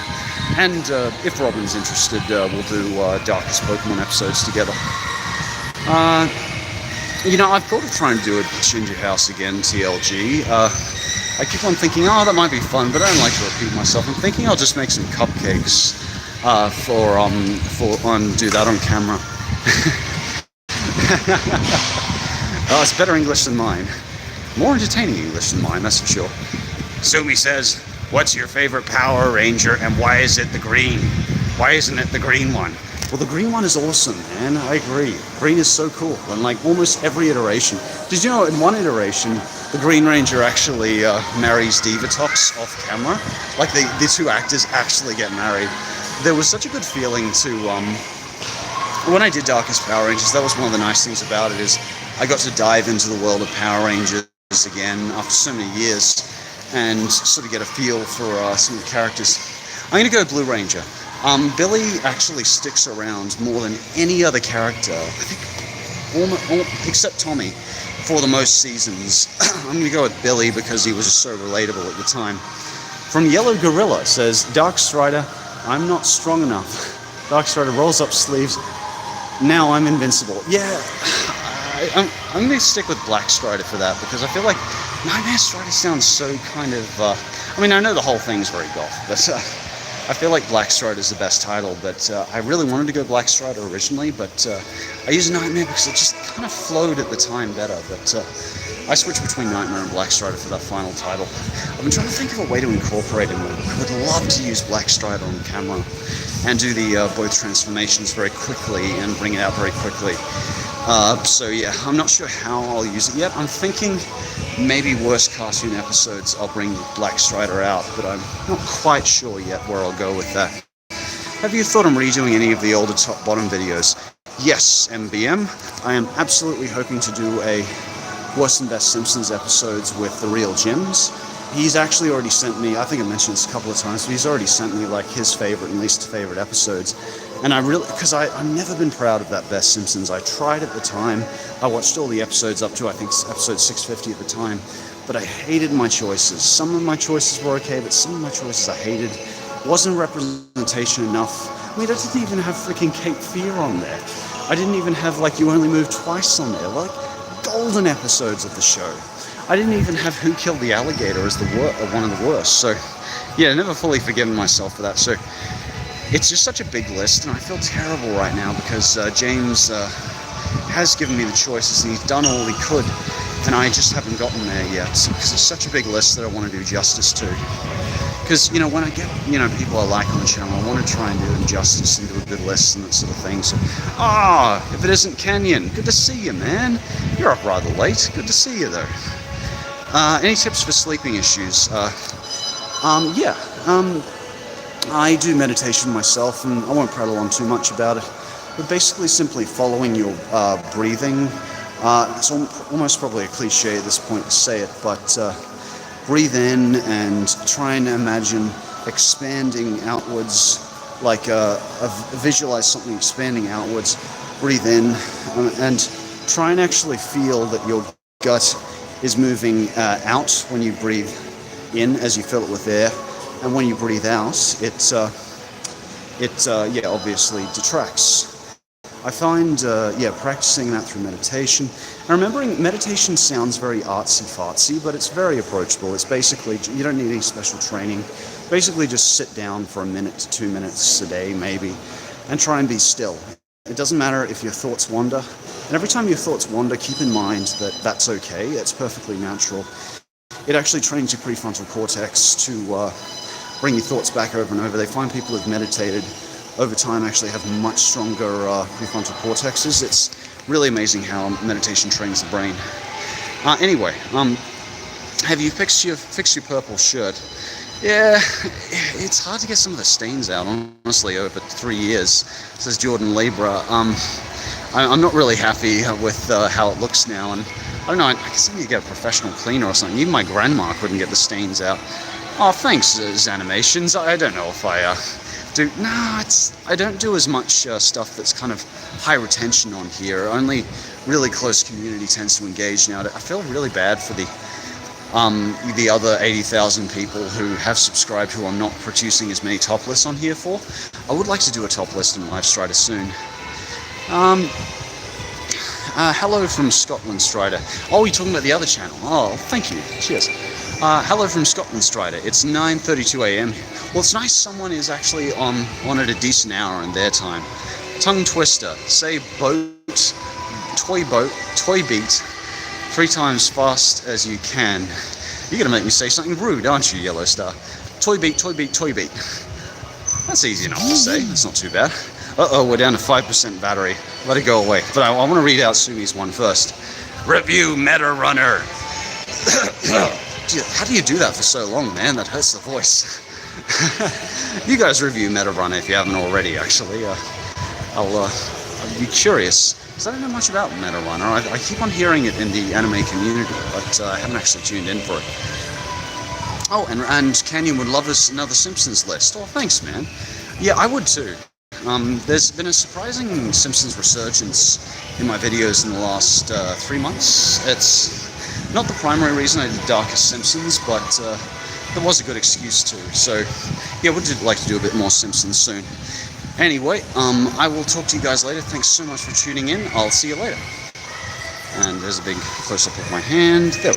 A: And if Robin's interested, we'll do Darkest Pokemon episodes together. I've thought of trying to do a Ginger House again, TLG. I keep on thinking, that might be fun, but I don't like to repeat myself. I'm thinking I'll just make some cupcakes do that on camera. It's better English than mine. More entertaining English than mine, that's for sure. Sumi says, what's your favorite Power Ranger and why is it the green? Why isn't it the green one? Well, the green one is awesome, man. I agree. Green is so cool. And like almost every iteration. Did you know in one iteration, the Green Ranger actually marries Divatox off camera? Like the two actors actually get married. There was such a good feeling to, when I did Darkest Power Rangers, that was one of the nice things about it is I got to dive into the world of Power Rangers again after so many years and sort of get a feel for some of the characters. I'm going to go Blue Ranger. Billy actually sticks around more than any other character, I think, except Tommy, for the most seasons. I'm going to go with Billy because he was just so relatable at the time. From Yellow Gorilla says, Dark Strider, I'm not strong enough. Dark Strider rolls up sleeves. Now I'm invincible. Yeah, I'm going to stick with Black Strider for that because I feel like Nightmare Strider sounds so kind of... I know the whole thing's very goth, but I feel like Black Strider is the best title, but I really wanted to go Black Strider originally, but I used Nightmare because it just kind of flowed at the time better, but I switched between Nightmare and Black Strider for that final title. I've been trying to think of a way to incorporate him. I would love to use Black Strider on camera and do the both transformations very quickly and bring it out very quickly. So yeah, I'm not sure how I'll use it yet. I'm thinking maybe worst cartoon episodes I'll bring Black Strider out, but I'm not quite sure yet where I'll go with that. Have you thought on redoing any of the older top-bottom videos? Yes, MBM. I am absolutely hoping to do a Worst and Best Simpsons episodes with the Real Gems. He's actually already sent me, I think I mentioned this a couple of times, but he's already sent me like his favorite and least favorite episodes. And I really, because I've never been proud of that Best Simpsons. I tried at the time. I watched all the episodes up to, I think, episode 650 at the time. But I hated my choices. Some of my choices were okay, but some of my choices I hated. Wasn't representation enough. I mean, I didn't even have freaking Cape Fear on there. I didn't even have, like, You Only Move Twice on there. Like, golden episodes of the show. I didn't even have Who Killed the Alligator as one of the worst. So, yeah, never fully forgiven myself for that. So, it's just such a big list, and I feel terrible right now because James has given me the choices, and he's done all he could, and I just haven't gotten there yet because it's such a big list that I want to do justice to. because, when I get, people I like on the channel, I want to try and do them justice and do a good list and that sort of thing. So, if it isn't Canyon, good to see you, man. You're up rather late. Good to see you, though. Any tips for sleeping issues? I do meditation myself, and I won't prattle on too much about it. But basically, simply following your breathing. It's almost probably a cliche at this point to say it, but breathe in and try and imagine expanding outwards, like visualize something expanding outwards. Breathe in and try and actually feel that your gut is moving out when you breathe in, as you fill it with air, and when you breathe out, it obviously detracts. I find, practicing that through meditation. And remembering, meditation sounds very artsy-fartsy, but it's very approachable. It's basically, you don't need any special training. Basically just sit down for 1 minute to 2 minutes a day, maybe, and try and be still. It doesn't matter if your thoughts wander. And every time your thoughts wander, keep in mind that that's okay. It's perfectly natural. It actually trains your prefrontal cortex to bring your thoughts back over and over. They find people who've meditated over time actually have much stronger prefrontal cortexes. It's really amazing how meditation trains the brain. Anyway, have you fixed your purple shirt? Yeah, it's hard to get some of the stains out, honestly, over 3 years, says Jordan Labra. I'm not really happy with how it looks now, and I don't know, I guess I need to get a professional cleaner or something. Even my grandma couldn't get the stains out. Oh, thanks, Zanimations. I don't know if I do. No, I don't do as much stuff that's kind of high retention on here. Only really close community tends to engage now. I feel really bad for the other 80,000 people who have subscribed who I'm not producing as many top lists on here for. I would like to do a top list in Live Strider soon. Hello from Scotland, Strider. Oh, you're talking about the other channel. Oh, thank you. Cheers. Hello from Scotland, Strider. It's 9:32 a.m. Well, it's nice someone is actually on at a decent hour in their time. Tongue twister. Say toy beat 3 times fast as you can. You're gonna make me say something rude, aren't you, Yellow Star? Toy beat. That's easy enough to say. That's not too bad. Uh-oh, we're down to 5% battery. Let it go away. But I want to read out Sumi's one first. Review Meta Runner. How do you do that for so long, man? That hurts the voice. You guys review Meta Runner if you haven't already, actually. I'll be curious, because I don't know much about Meta Runner. I keep on hearing it in the anime community, but I haven't actually tuned in for it. Oh, and Canyon would love another Simpsons list. Oh, thanks, man. Yeah, I would too. There's been a surprising Simpsons resurgence in my videos in the last 3 months. It's not the primary reason I did Darkest Simpsons, but there was a good excuse too. So, yeah, would like to do a bit more Simpsons soon. Anyway, I will talk to you guys later. Thanks so much for tuning in. I'll see you later. And there's a big close-up of my hand. There